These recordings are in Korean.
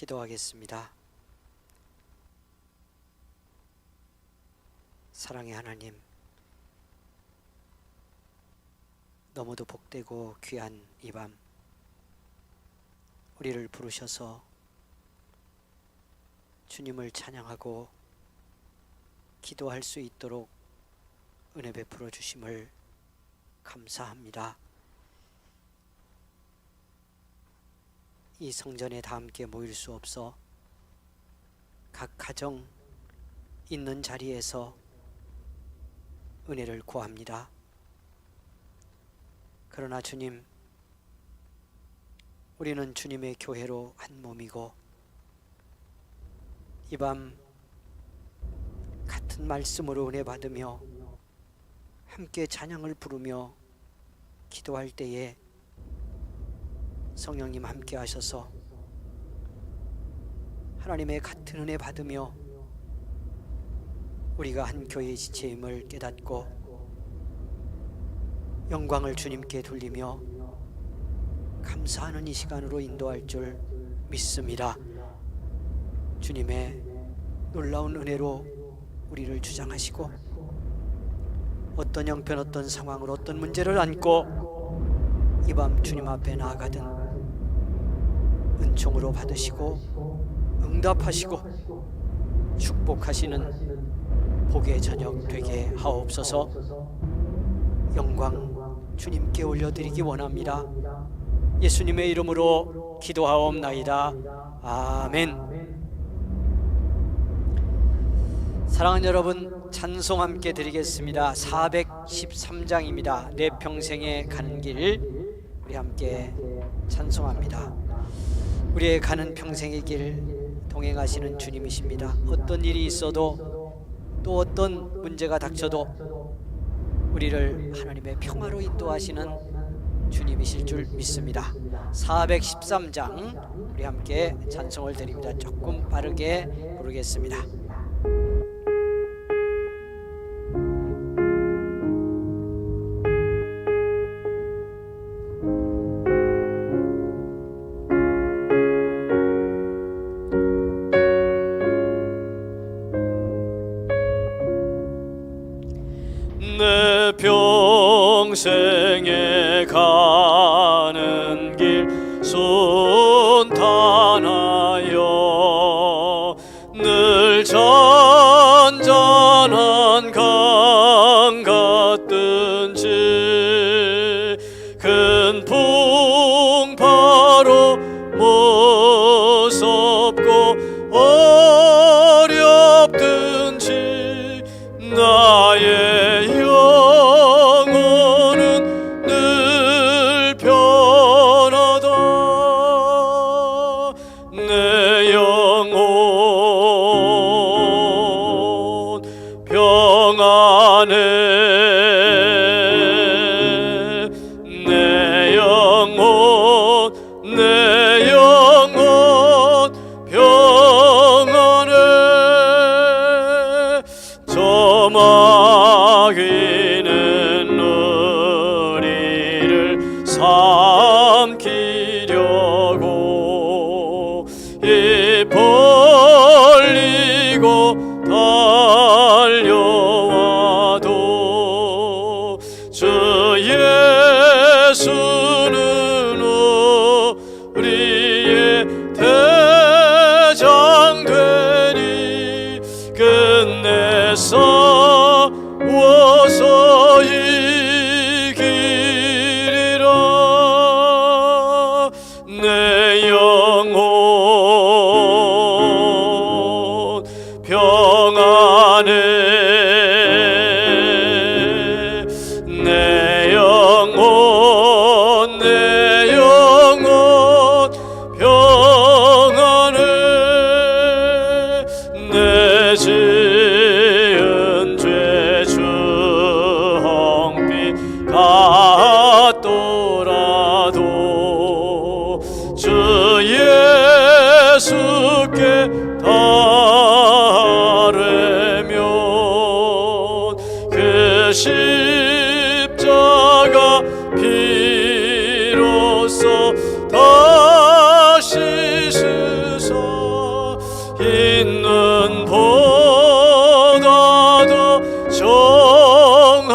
기도하겠습니다. 사랑의 하나님, 너무도 복되고 귀한 이 밤 우리를 부르셔서 주님을 찬양하고 기도할 수 있도록 은혜 베풀어 주심을 감사합니다. 이 성전에 다 함께 모일 수 없어 각 가정 있는 자리에서 은혜를 구합니다. 그러나 주님, 우리는 주님의 교회로 한 몸이고 이 밤 같은 말씀으로 은혜 받으며 함께 찬양을 부르며 기도할 때에 성령님 함께 하셔서 하나님의 같은 은혜 받으며 우리가 한 교회의 지체임을 깨닫고 영광을 주님께 돌리며 감사하는 이 시간으로 인도할 줄 믿습니다. 주님의 놀라운 은혜로 우리를 주장하시고 어떤 형편, 어떤 상황으로, 어떤 문제를 안고 이 밤 주님 앞에 나아가든 은총으로 받으시고 응답하시고 축복하시는 복의 저녁 되게 하옵소서. 영광 주님께 올려드리기 원합니다. 예수님의 이름으로 기도하옵나이다. 아멘. 사랑하는 여러분, 찬송 함께 드리겠습니다. 413장입니다. 내 평생에 가는 길, 우리 함께 찬송합니다. 우리의 가는 평생의 길 동행하시는 주님이십니다. 어떤 일이 있어도 또 어떤 문제가 닥쳐도 우리를 하나님의 평화로 인도하시는 주님이실 줄 믿습니다. 413장 우리 함께 찬송을 드립니다. 조금 빠르게 부르겠습니다. 내 평생에 가는 길 순탄하여 늘 잔잔한 강 같든지 큰 풍파로 무섭고 어렵든지 나의 영혼은 늘 편하다. 내 영혼 평안해. 내 영혼 평안해. 저마귀는 우리를 삼키려고 입 벌리고 달려와도 주 예수는 우리의 대장 되니 끝내 싸워서 이기리라. 내 영혼 있는 보다도 정하리라.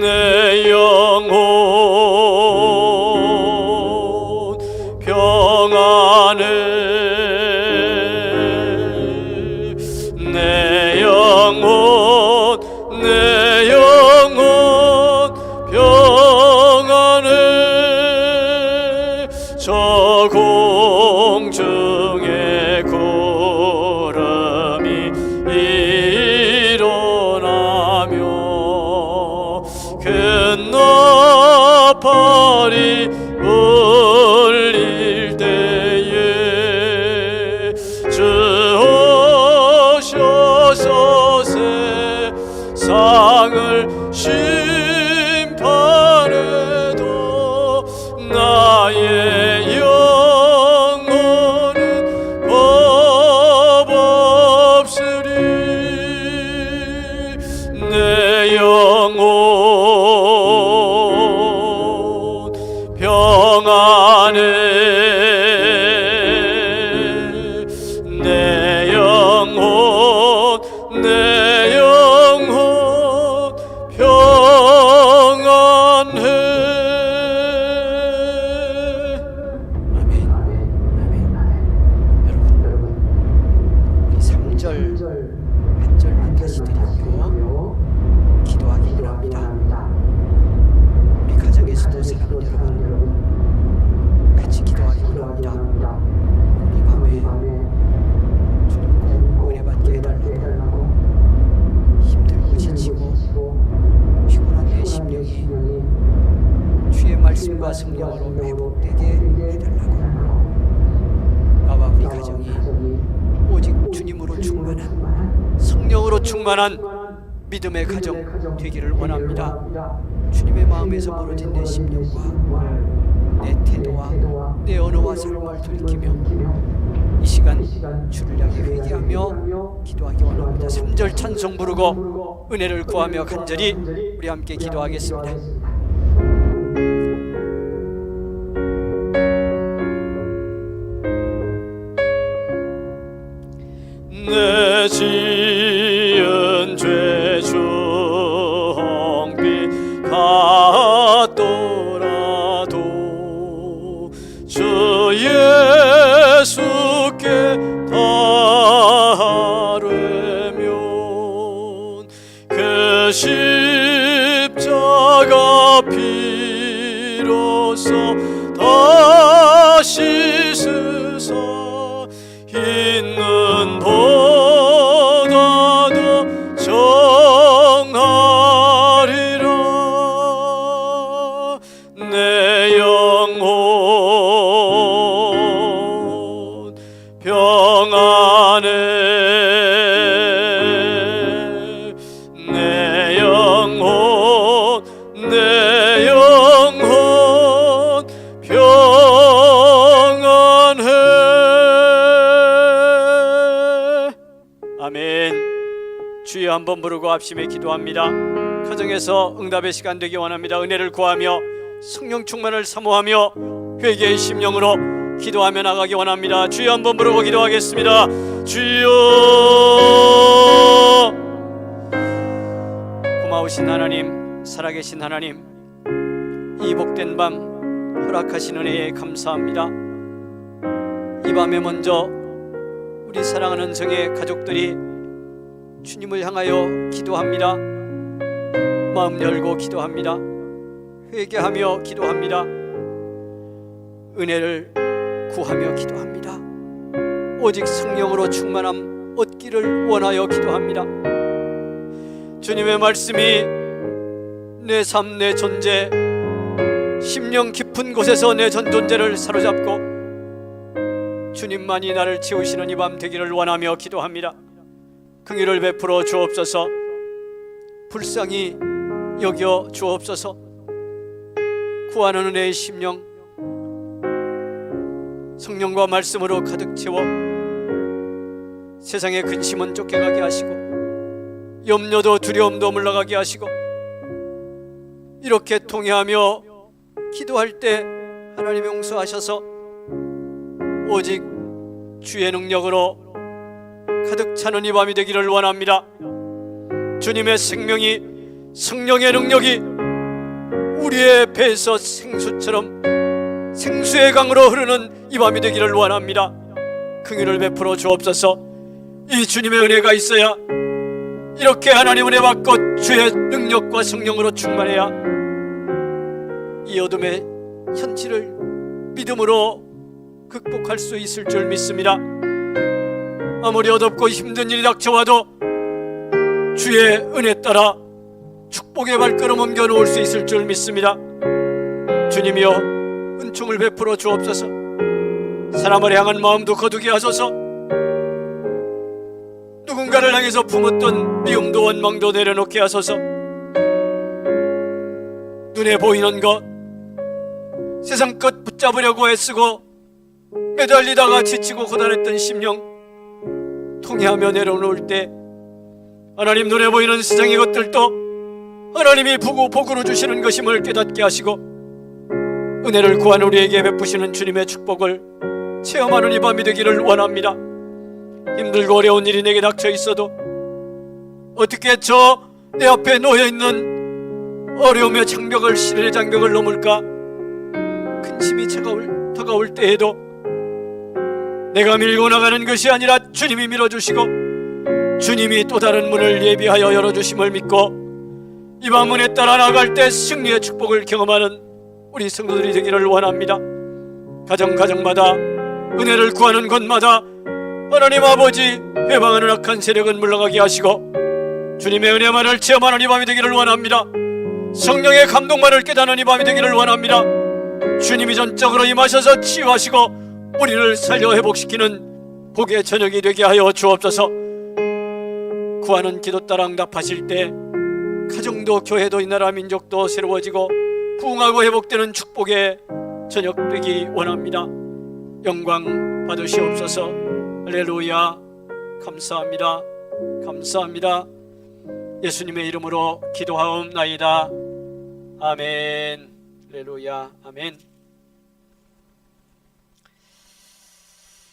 내 영혼 평안해. 내 영혼 평안해. 저 공중에 구름이 일어나며 큰 나팔이 울릴 때에 주 오셔서 세상을 심판해도 나의 영혼은 법 없으리. 내 영혼 평안해. 내 영혼 평안해. 아멘. 여러분, 우리 3절 한 절만 다시 드리고 기도하기 원합니다. 우리 가정에서도 사랑하는 여러분, 같이 기도하기 원합니다. 이 밤에 주님 꼭 은혜 받게 해달라고 힘들고 지치고 피곤한 내 심령이 주의 말씀과 성령으로 회복되게 해달라고, 나와 우리 가정이 오직 주님으로 충만한, 성령으로 충만한 믿음의 가정 되기를 원합니다. 주님의 마음에서 멀어진 내 심령과 내 태도와 내 언어와 삶을 돌이키며 이 시간 주를 향해 회개하며 기도하기 원합니다. 3절 찬송 부르고 은혜를 구하며 간절히 우리 함께 기도하겠습니다. 내 지은 죄 중비 같더라도 주 예수께 다르면 그 십자가 피로써 다시 씻으사 있는 보다도 정하리라. 내 영혼 평안해. 내 영혼 평안해. 아멘. 주여 한번 부르고 합심에 기도합니다. 가정에서 응답의 시간 되기 원합니다. 은혜를 구하며 성령 충만을 사모하며 회개의 심령으로 기도하며 나가기 원합니다. 주여 한번 부르고 기도하겠습니다. 주여. 고마우신 하나님, 살아계신 하나님, 이 복된 밤 허락하신 은혜에 감사합니다. 이 밤에 먼저 우리 사랑하는 성의 가족들이 주님을 향하여 기도합니다. 마음 열고 기도합니다. 회개하며 기도합니다. 은혜를 구하며 기도합니다. 오직 성령으로 충만함 얻기를 원하여 기도합니다. 주님의 말씀이 내 삶, 내 존재, 심령 깊은 곳에서 내 전 존재를 사로잡고 주님만이 나를 채우시는 이 밤 되기를 원하며 기도합니다. 긍휼을 베풀어 주옵소서. 불쌍히 여겨 주옵소서. 구하는 은혜의 심령 성령과 말씀으로 가득 채워 세상의 근심은 쫓겨가게 하시고 염려도 두려움도 물러가게 하시고, 이렇게 통회하며 기도할 때 하나님 용서하셔서 오직 주의 능력으로 가득 차는 이 밤이 되기를 원합니다. 주님의 생명이, 성령의 능력이 우리의 배에서 생수처럼 생수의 강으로 흐르는 이 밤이 되기를 원합니다. 긍휼을 베풀어 주옵소서. 이 주님의 은혜가 있어야, 이렇게 하나님 은혜 받고 주의 능력과 성령으로 충만해야 이 어둠의 현실을 믿음으로 극복할 수 있을 줄 믿습니다. 아무리 어둡고 힘든 일이 닥쳐와도 주의 은혜 따라 축복의 발걸음 옮겨 놓을 수 있을 줄 믿습니다. 주님이여, 은총을 베풀어 주옵소서. 사람을 향한 마음도 거두게 하소서. 누군가를 향해서 품었던 미움도 원망도 내려놓게 하소서. 눈에 보이는 것, 세상 것 붙잡으려고 애쓰고 매달리다가 지치고 고단했던 심령 통회하며 내려놓을 때, 하나님 눈에 보이는 세상의 것들도 하나님이 복으로 주시는 것임을 깨닫게 하시고 은혜를 구한 우리에게 베푸시는 주님의 축복을 체험하는 이 밤이 되기를 원합니다. 힘들고 어려운 일이 내게 닥쳐 있어도 어떻게 저 내 앞에 놓여있는 어려움의 장벽을, 시련의 장벽을 넘을까? 근심이 다가올 때에도 내가 밀고 나가는 것이 아니라 주님이 밀어주시고 주님이 또 다른 문을 예비하여 열어주심을 믿고 이 밤 문에 따라 나아갈 때 승리의 축복을 경험하는 우리 성도들이 되기를 원합니다. 가정마다, 은혜를 구하는 곳마다 하나님 아버지, 회방하는 악한 세력은 물러가게 하시고 주님의 은혜만을 체험하는 이 밤이 되기를 원합니다. 성령의 감동만을 깨닫는 이 밤이 되기를 원합니다. 주님이 전적으로 임하셔서 치유하시고 우리를 살려 회복시키는 복의 저녁이 되게 하여 주옵소서. 구하는 기도 따라 응답하실 때 가정도, 교회도, 이 나라 민족도 새로워지고 부흥하고 회복되는 축복의 저녁 되기 원합니다. 영광 받으시옵소서. 할렐루야. 감사합니다. 감사합니다. 예수님의 이름으로 기도하옵나이다. 아멘. 할렐루야. 아멘.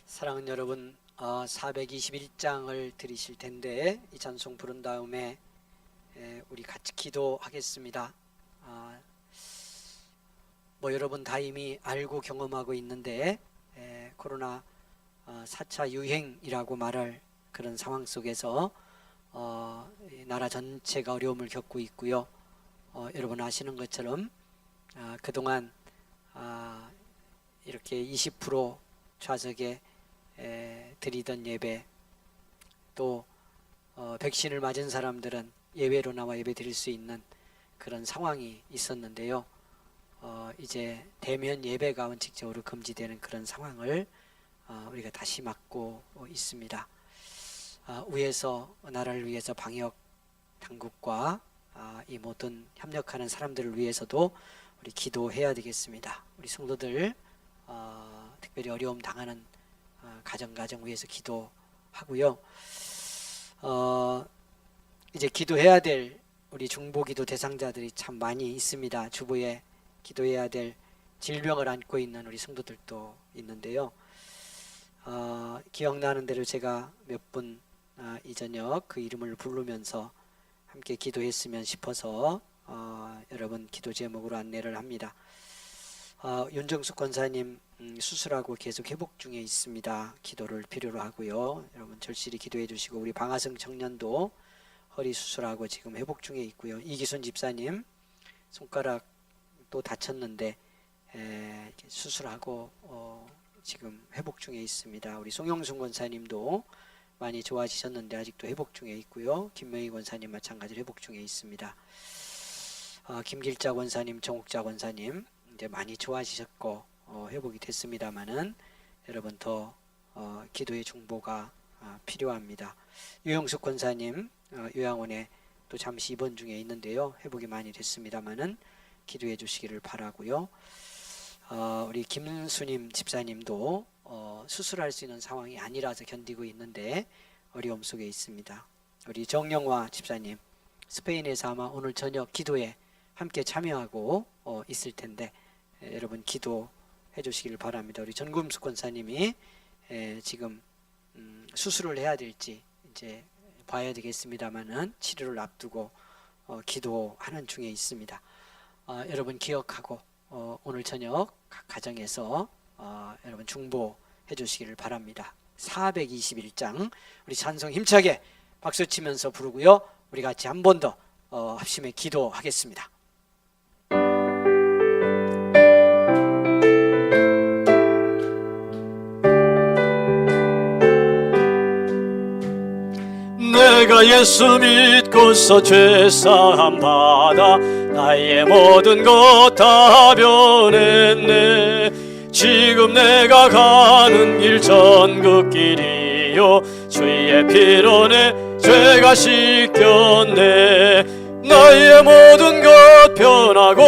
사랑하는 여러분, 421장을 드리실 텐데 이 찬송 부른 다음에 우리 같이 기도하겠습니다. 여러분 다 이미 알고 경험하고 있는데 코로나 4차 유행이라고 말할 그런 상황 속에서 나라 전체가 어려움을 겪고 있고요. 여러분 아시는 것처럼 그동안 이렇게 20% 좌석에 드리던 예배, 또 백신을 맞은 사람들은 예외로 나와 예배 드릴 수 있는 그런 상황이 있었는데요. 이제 대면 예배가 원칙적으로 금지되는 그런 상황을 우리가 다시 맞고 있습니다. 위에서, 나라를 위해서 방역 당국과 이 모든 협력하는 사람들을 위해서도 우리 기도해야 되겠습니다. 우리 성도들 특별히 어려움 당하는 가정 위해서 기도하고요. 이제 기도해야 될 우리 중보기도 대상자들이 참 많이 있습니다. 주보에 기도해야 될 질병을 안고 있는 우리 성도들도 있는데요. 기억나는 대로 제가 몇 분 이 저녁 그 이름을 부르면서 함께 기도했으면 싶어서 여러분 기도 제목으로 안내를 합니다. 윤정숙 권사님 수술하고 계속 회복 중에 있습니다. 기도를 필요로 하고요. 여러분 절실히 기도해 주시고, 우리 방아성 청년도 허리 수술하고 지금 회복 중에 있고요. 이기순 집사님 손가락 또 다쳤는데 수술하고 지금 회복 중에 있습니다. 우리 송영순 권사님도 많이 좋아지셨는데 아직도 회복 중에 있고요. 김명희 권사님 마찬가지로 회복 중에 있습니다. 김길자 권사님, 정옥자 권사님 이제 많이 좋아지셨고 회복이 됐습니다만은 여러분 더 기도의 중보가 필요합니다. 유영숙 권사님 요양원에 또 잠시 입원 중에 있는데요. 회복이 많이 됐습니다만은 기도해 주시기를 바라고요. 우리 김순임 집사님도 수술할 수 있는 상황이 아니라서 견디고 있는데 어려움 속에 있습니다. 우리 정영화 집사님 스페인에서 아마 오늘 저녁 기도에 함께 참여하고 있을 텐데 여러분 기도 주시길 바랍니다. 우리 전금숙 권사님이 지금 수술을 해야 될지 이제 봐야 되겠습니다만은 치료를 앞두고 기도하는 중에 있습니다. 여러분 기억하고 오늘 저녁 각 가정에서 여러분 중보해 주시기를 바랍니다. 421장 우리 찬송 힘차게 박수 치면서 부르고요. 우리 같이 한 번 더 합심해 기도하겠습니다. 내가 예수 믿고서 죄사함 받아 나의 모든 것 다 변했네. 지금 내가 가는 길 전국길이요 주의 피로 내 죄가 씻겼네. 나의 모든 것 변하고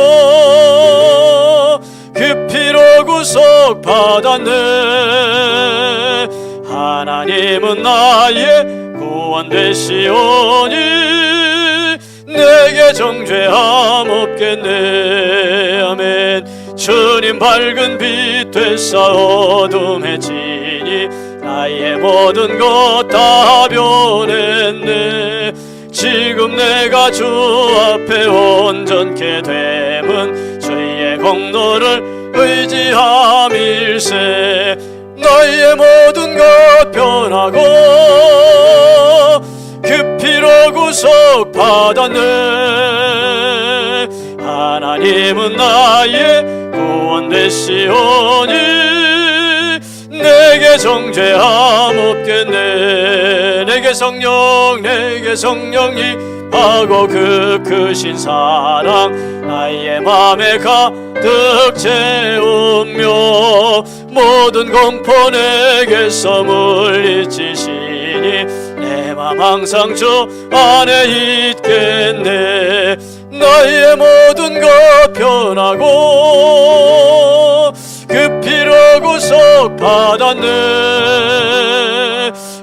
그 피로 구속 받았네. 하나님은 나의 구원 되시오니 내게 정죄함 없겠네. 아멘. 주님 밝은 빛 되사 어둠에 지니 나의 모든 것 다 변했네. 지금 내가 주 앞에 온전케 됨은 주의 공로를 의지함일세. 나의 모든 것 변하고 그 피로 구속 받았네. 하나님은 나의 구원 되시오니 내게 정죄함 없겠네. 내게 성령이 하고 그 크신 사랑 나의 맘에 가득 채우며 모든 공포 내게서 물리치시니 내 맘 항상 주 안에 있겠네. 나의 모든 것 변하고 그 피로 구속 받았네.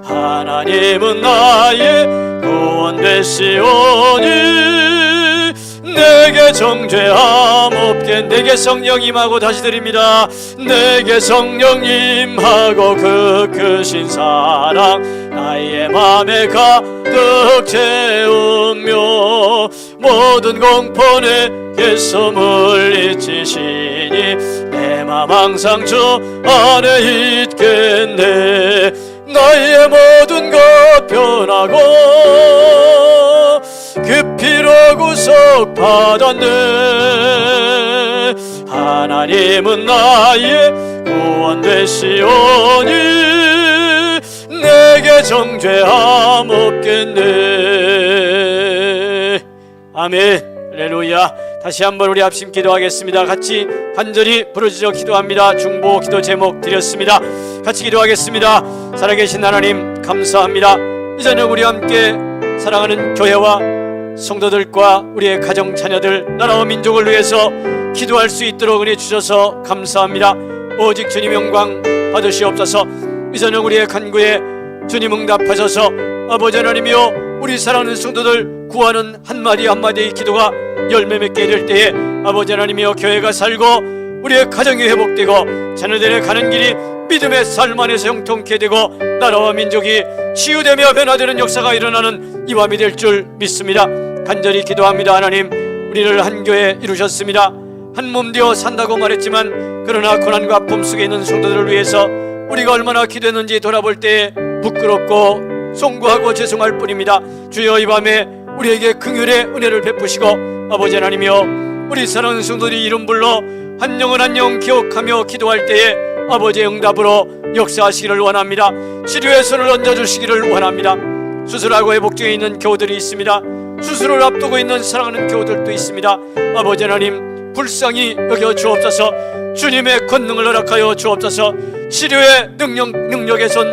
하나님은 나의 구원 되시오니 내게 정죄함 없게. 내게 성령 임하고 다시 드립니다. 내게 성령 임하고 그 크신 사랑 나의 맘에 가득 채우며 모든 공포 내게서 물리치시니 내 맘 항상 주 안에 있겠네. 나의 모든 것 변하고 그 피로 구속 받았네. 하나님은 나의 구원 되시오니 내게 정죄함 없겠네. 아멘. 할렐루야. 다시 한번 우리 합심 기도하겠습니다. 같이 간절히 부르짖어 기도합니다. 중보 기도 제목 드렸습니다. 같이 기도하겠습니다. 살아계신 하나님 감사합니다. 이 저녁 우리 함께 사랑하는 교회와 성도들과 우리의 가정 자녀들 나라와 민족을 위해서 기도할 수 있도록 은혜 주셔서 감사합니다. 오직 주님 영광 받으시옵소서. 이 저녁 우리의 간구에 주님 응답하셔서 아버지 하나님이여 우리 사랑하는 성도들 구하는 한마디 한마디의 기도가 열매 맺게 될 때에 아버지 하나님이여 교회가 살고 우리의 가정이 회복되고 자녀들의 가는 길이 믿음의 삶 안에서 형통케 되고 나라와 민족이 치유되며 변화되는 역사가 일어나는 이 밤이 될 줄 믿습니다. 간절히 기도합니다. 하나님 우리를 한 교회 이루셨습니다. 한 몸 되어 산다고 말했지만 그러나 고난과 아픔 속에 있는 성도들을 위해서 우리가 얼마나 기도했는지 돌아볼 때에 부끄럽고 송구하고 죄송할 뿐입니다. 주여 이 밤에 우리에게 긍휼의 은혜를 베푸시고 아버지 하나님이여 우리 사랑하는 성도들이 이름 불러 한 영혼 한 영 기억하며 기도할 때에 아버지의 응답으로 역사하시기를 원합니다. 치료의 손을 얹어주시기를 원합니다. 수술하고 회복 중에 있는 교우들이 있습니다. 수술을 앞두고 있는 사랑하는 교우들도 있습니다. 아버지 하나님 불쌍히 여겨 주옵소서. 주님의 권능을 허락하여 주옵소서. 치료의 능력의 손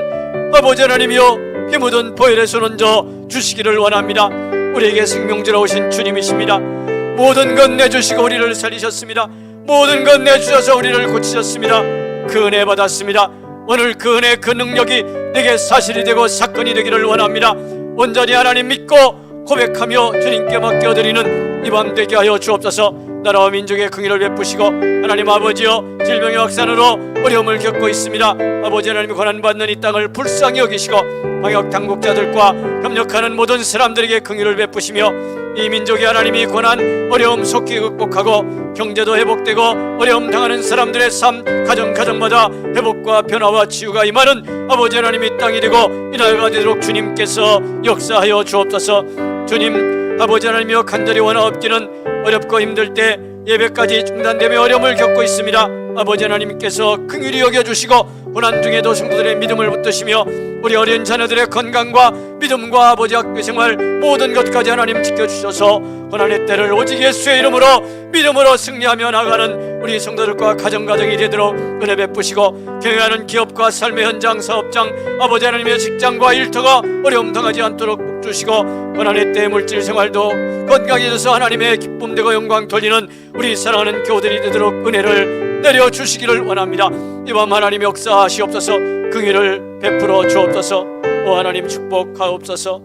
아버지 하나님이여 피 묻은 보혈의 손 얹어 주시기를 원합니다. 우리에게 생명주라 오신 주님이십니다. 모든 것 내주시고 우리를 살리셨습니다. 모든 것 내주셔서 우리를 고치셨습니다. 그 은혜 받았습니다. 오늘 그 은혜 그 능력이 내게 사실이 되고 사건이 되기를 원합니다. 온전히 하나님 믿고 고백하며 주님께 맡겨드리는 이 밤 되게 하여 주옵소서. 나라와 민족의 긍휼을 베푸시고 하나님 아버지여, 질병의 확산으로 어려움을 겪고 있습니다. 아버지 하나님이 고난받는 이 땅을 불쌍히 여기시고 방역 당국자들과 협력하는 모든 사람들에게 긍휼을 베푸시며 이 민족이 하나님이 고난 어려움 속히 극복하고 경제도 회복되고 어려움 당하는 사람들의 삶 가정마다 회복과 변화와 치유가 임하는 아버지 하나님의 땅이 되고 이 나라가 되도록 주님께서 역사하여 주옵소서. 주님 아버지 하나님이여, 간절히 원하옵기는 어렵고 힘들 때 예배까지 중단되며 어려움을 겪고 있습니다. 아버지 하나님께서 긍휼히 여겨주시고 고난 중에도 성도들의 믿음을 붙드시며 우리 어린 자녀들의 건강과 믿음과 아버지 학교 생활 모든 것까지 하나님 지켜주셔서 고난의 때를 오직 예수의 이름으로 믿음으로 승리하며 나가는 우리 성도들과 가정이 되도록 은혜 베푸시고 경영하는 기업과 삶의 현장 사업장 아버지 하나님의 직장과 일터가 어려움 당하지 않도록 복 주시고 고난의 때 물질 생활도 건강해져서 하나님의 기쁨 되고 영광 돌리는 우리 사랑하는 교우들이 되도록 은혜를 내려주시기를 원합니다. 이밤 하나님 역사하시옵소서. 긍휼을 베풀어 주옵소서. 오 하나님 축복하옵소서.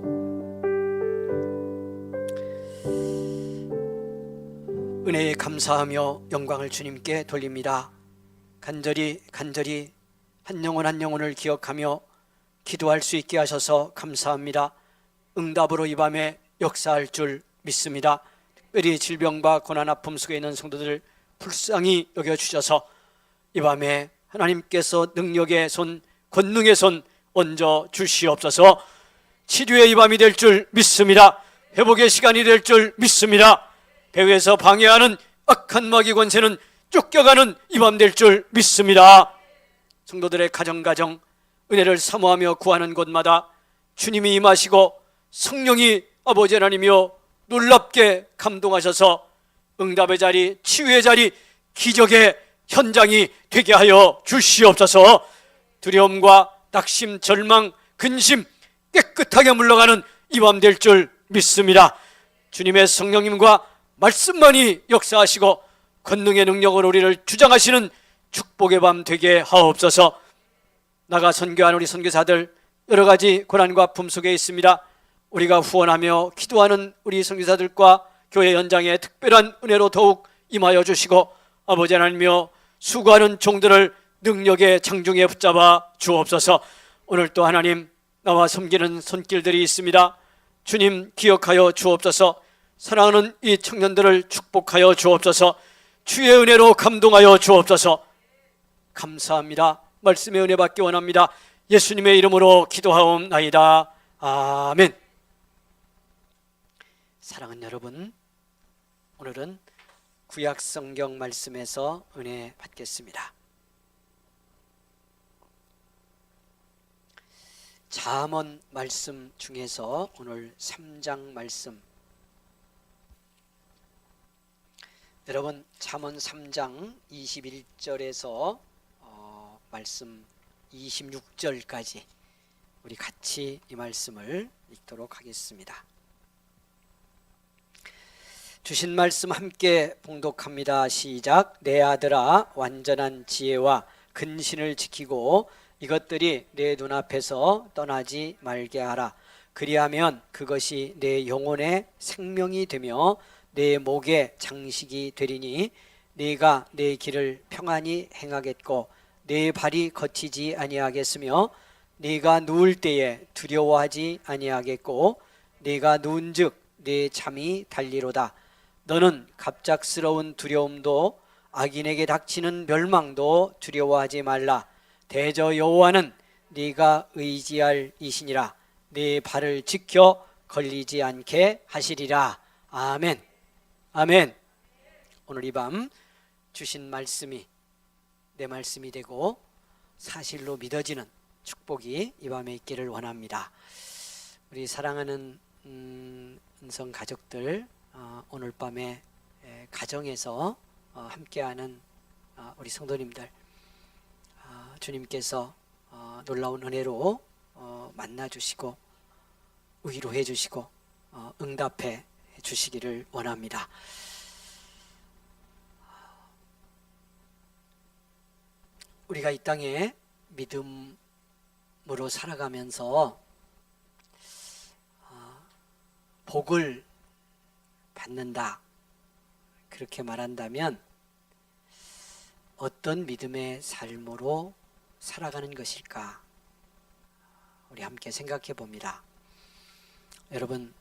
은혜에 감사하며 영광을 주님께 돌립니다. 간절히 한 영혼 한 영혼을 기억하며 기도할 수 있게 하셔서 감사합니다. 응답으로 이 밤에 역사할 줄 믿습니다. 특별히 질병과 고난 아픔 속에 있는 성도들 불쌍히 여겨주셔서 이 밤에 하나님께서 능력의 손, 권능의 손 얹어 주시옵소서. 치료의 이 밤이 될 줄 믿습니다. 회복의 시간이 될 줄 믿습니다. 배후에서 방해하는 악한 마귀 권세는 쫓겨가는 이 밤 될 줄 믿습니다. 성도들의 가정 은혜를 사모하며 구하는 곳마다 주님이 임하시고 성령이 아버지 하나님이여 놀랍게 감동하셔서 응답의 자리, 치유의 자리, 기적의 현장이 되게 하여 주시옵소서. 두려움과 낙심, 절망, 근심 깨끗하게 물러가는 이 밤 될 줄 믿습니다. 주님의 성령님과 말씀만이 역사하시고 권능의 능력으로 우리를 주장하시는 축복의 밤 되게 하옵소서. 나가 선교하는 우리 선교사들 여러 가지 고난과 아픔 속에 있습니다. 우리가 후원하며 기도하는 우리 선교사들과 교회 현장에 특별한 은혜로 더욱 임하여 주시고 아버지 하나님이여, 수고하는 종들을 능력의 장중에 붙잡아 주옵소서. 오늘 또 하나님 나와 섬기는 손길들이 있습니다. 주님 기억하여 주옵소서. 사랑하는 이 청년들을 축복하여 주옵소서. 주의 은혜로 감동하여 주옵소서. 감사합니다. 말씀의 은혜 받기 원합니다. 예수님의 이름으로 기도하옵나이다. 아멘. 사랑하는 여러분, 오늘은 구약 성경 말씀에서 은혜 받겠습니다. 잠언 말씀 중에서 오늘 3장 말씀, 여러분 잠언 3장 21절에서 말씀 26절까지 우리 같이 이 말씀을 읽도록 하겠습니다. 주신 말씀 함께 봉독합니다. 시작. 내 아들아, 완전한 지혜와 근신을 지키고 이것들이 내 눈앞에서 떠나지 말게 하라. 그리하면 그것이 내 영혼의 생명이 되며 내 목의 장식이 되리니 네가 내 길을 평안히 행하겠고 내 발이 거치지 아니하겠으며 네가 누울 때에 두려워하지 아니하겠고 네가 누운즉 내 잠이 달리로다. 너는 갑작스러운 두려움도 악인에게 닥치는 멸망도 두려워하지 말라. 대저 여호와는 네가 의지할 이시니라. 네 발을 지켜 걸리지 않게 하시리라. 아멘. 아멘. 오늘 이 밤 주신 말씀이 내 말씀이 되고 사실로 믿어지는 축복이 이 밤에 있기를 원합니다. 우리 사랑하는 은성 가족들, 오늘 밤에 가정에서 함께하는 우리 성도님들, 주님께서 놀라운 은혜로 만나주시고 위로해 주시고 응답해 주시기를 원합니다. 우리가 이 땅에 믿음으로 살아가면서 복을 받는다, 그렇게 말한다면 어떤 믿음의 삶으로 살아가는 것일까? 우리 함께 생각해 봅니다. 여러분,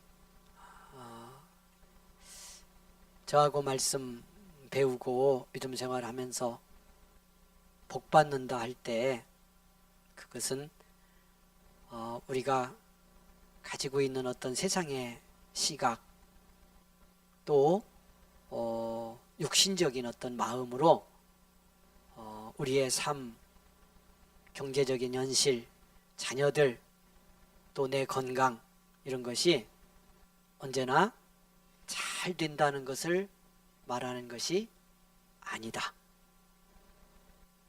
저하고 말씀 배우고 믿음 생활하면서 복 받는다 할 때 그것은 우리가 가지고 있는 어떤 세상의 시각 또 육신적인 어떤 마음으로 우리의 삶, 경제적인 현실, 자녀들 또 내 건강 이런 것이 언제나 잘 된다는 것을 말하는 것이 아니다.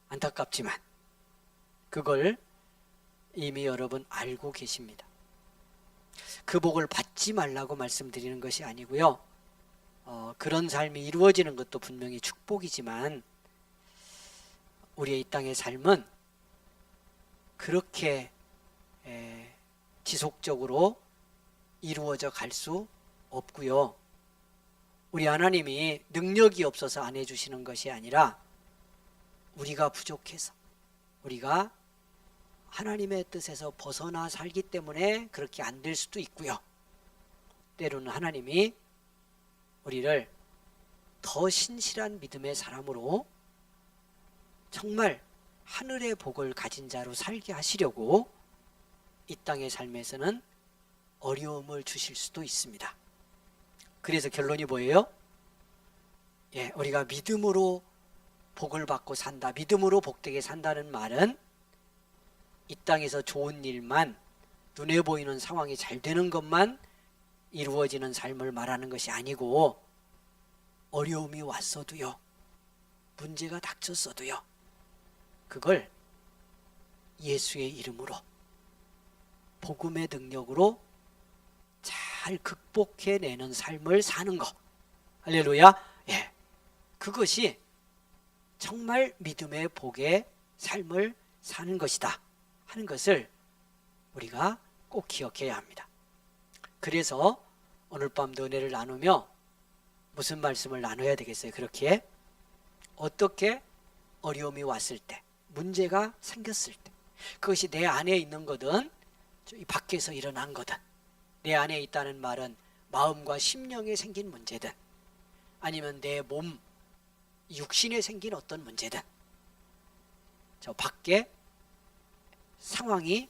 안타깝지만 그걸 이미 여러분 알고 계십니다. 그 복을 받지 말라고 말씀드리는 것이 아니고요. 그런 삶이 이루어지는 것도 분명히 축복이지만 우리의 이 땅의 삶은 그렇게 지속적으로 이루어져 갈 수 없고요. 우리 하나님이 능력이 없어서 안 해주시는 것이 아니라 우리가 부족해서 우리가 하나님의 뜻에서 벗어나 살기 때문에 그렇게 안 될 수도 있고요. 때로는 하나님이 우리를 더 신실한 믿음의 사람으로 정말 하늘의 복을 가진 자로 살게 하시려고 이 땅의 삶에서는 어려움을 주실 수도 있습니다. 그래서 결론이 뭐예요? 우리가 믿음으로 복을 받고 산다, 믿음으로 복되게 산다는 말은 이 땅에서 좋은 일만, 눈에 보이는 상황이 잘 되는 것만 이루어지는 삶을 말하는 것이 아니고 어려움이 왔어도요, 문제가 닥쳤어도요, 그걸 예수의 이름으로 복음의 능력으로 잘 극복해내는 삶을 사는 것. 할렐루야. 그것이 정말 믿음의 복의 삶을 사는 것이다 하는 것을 우리가 꼭 기억해야 합니다. 그래서 오늘 밤도 은혜를 나누며 무슨 말씀을 나눠야 되겠어요? 그렇게 어떻게 어려움이 왔을 때, 문제가 생겼을 때, 그것이 내 안에 있는 거든 이 밖에서 일어난 거든, 내 안에 있다는 말은 마음과 심령에 생긴 문제든 아니면 내 몸, 육신에 생긴 어떤 문제든 저 밖에 상황이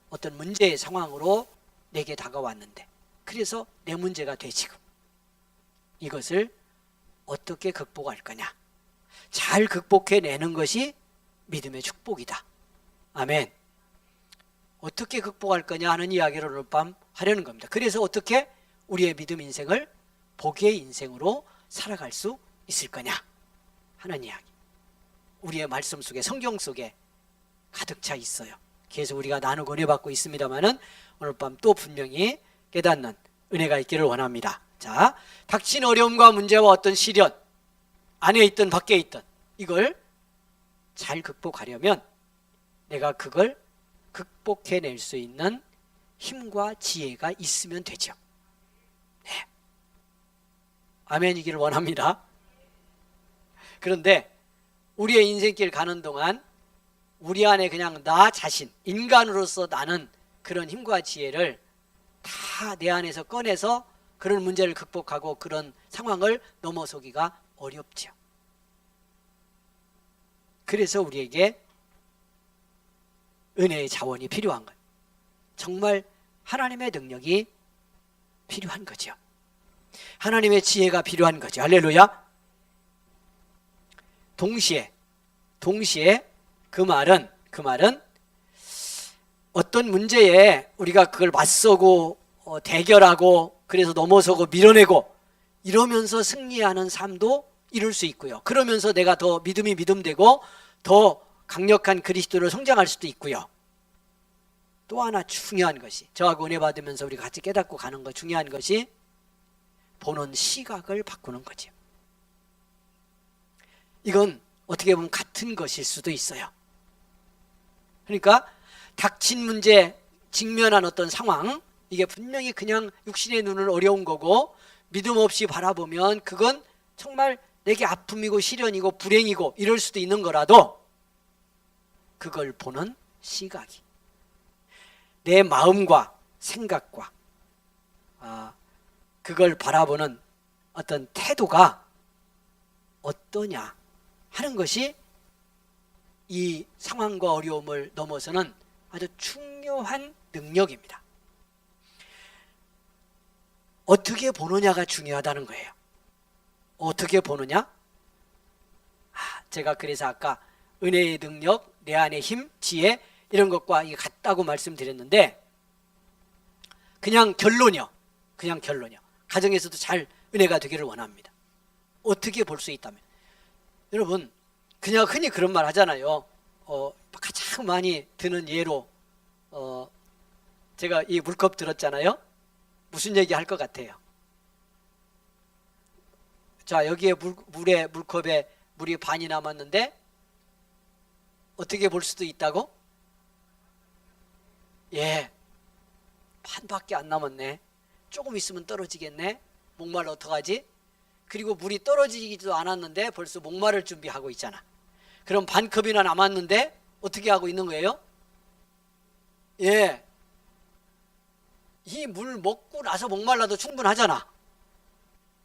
어떤 문제의 상황으로 내게 다가왔는데 그래서 내 문제가 돼 지금 이것을 어떻게 극복할 거냐, 잘 극복해내는 것이 믿음의 축복이다. 아멘. 어떻게 극복할 거냐 하는 이야기를 오늘 밤 하려는 겁니다. 그래서 어떻게 우리의 믿음 인생을 복의 인생으로 살아갈 수 있을 거냐 하는 이야기, 우리의 말씀 속에, 성경 속에 가득 차 있어요. 계속 우리가 나누고 은혜 받고 있습니다마는 오늘 밤 또 분명히 깨닫는 은혜가 있기를 원합니다. 자, 닥친 어려움과 문제와 어떤 시련, 안에 있든 밖에 있든 이걸 잘 극복하려면 내가 그걸 극복해낼 수 있는 힘과 지혜가 있으면 되죠. 네. 아멘이기를 원합니다. 그런데 우리의 인생길 가는 동안 우리 안에 그냥 나 자신, 인간으로서 나는 그런 힘과 지혜를 다 내 안에서 꺼내서 그런 문제를 극복하고 그런 상황을 넘어서기가 어렵죠. 그래서 우리에게 은혜의 자원이 필요한 거예요. 정말 하나님의 능력이 필요한 거죠. 하나님의 지혜가 필요한 거죠. 할렐루야. 동시에 그 말은 어떤 문제에 우리가 그걸 맞서고 대결하고 그래서 넘어서고 밀어내고 이러면서 승리하는 삶도 이룰 수 있고요. 그러면서 내가 더 믿음이 믿음되고 더 강력한 그리스도로 성장할 수도 있고요. 또 하나 중요한 것이, 저하고 은혜 받으면서 우리 같이 깨닫고 가는 것 중요한 것이 보는 시각을 바꾸는 거죠. 이건 어떻게 보면 같은 것일 수도 있어요. 그러니까 닥친 문제, 직면한 어떤 상황, 이게 분명히 그냥 육신의 눈은 어려운 거고 믿음 없이 바라보면 그건 정말 내게 아픔이고 시련이고 불행이고 이럴 수도 있는 거라도 그걸 보는 시각이, 내 마음과 생각과 그걸 바라보는 어떤 태도가 어떠냐 하는 것이 이 상황과 어려움을 넘어서는 아주 중요한 능력입니다. 어떻게 보느냐가 중요하다는 거예요. 어떻게 보느냐? 제가 그래서 아까 은혜의 능력, 내 안의 힘, 지혜 이런 것과 이게 같다고 말씀드렸는데, 그냥 결론이요. 가정에서도 잘 은혜가 되기를 원합니다. 어떻게 볼 수 있다면, 여러분 그냥 흔히 그런 말 하잖아요. 가장 많이 드는 예로 제가 이 물컵 들었잖아요. 무슨 얘기 할 것 같아요? 자, 여기에 물컵에 물이 반이 남았는데 어떻게 볼 수도 있다고? 예, 반밖에 안 남았네. 조금 있으면 떨어지겠네. 목말라 어떡하지? 그리고 물이 떨어지지도 않았는데 벌써 목마를 준비하고 있잖아. 그럼 반컵이나 남았는데 어떻게 하고 있는 거예요? 예, 이 물 먹고 나서 목말라도 충분하잖아.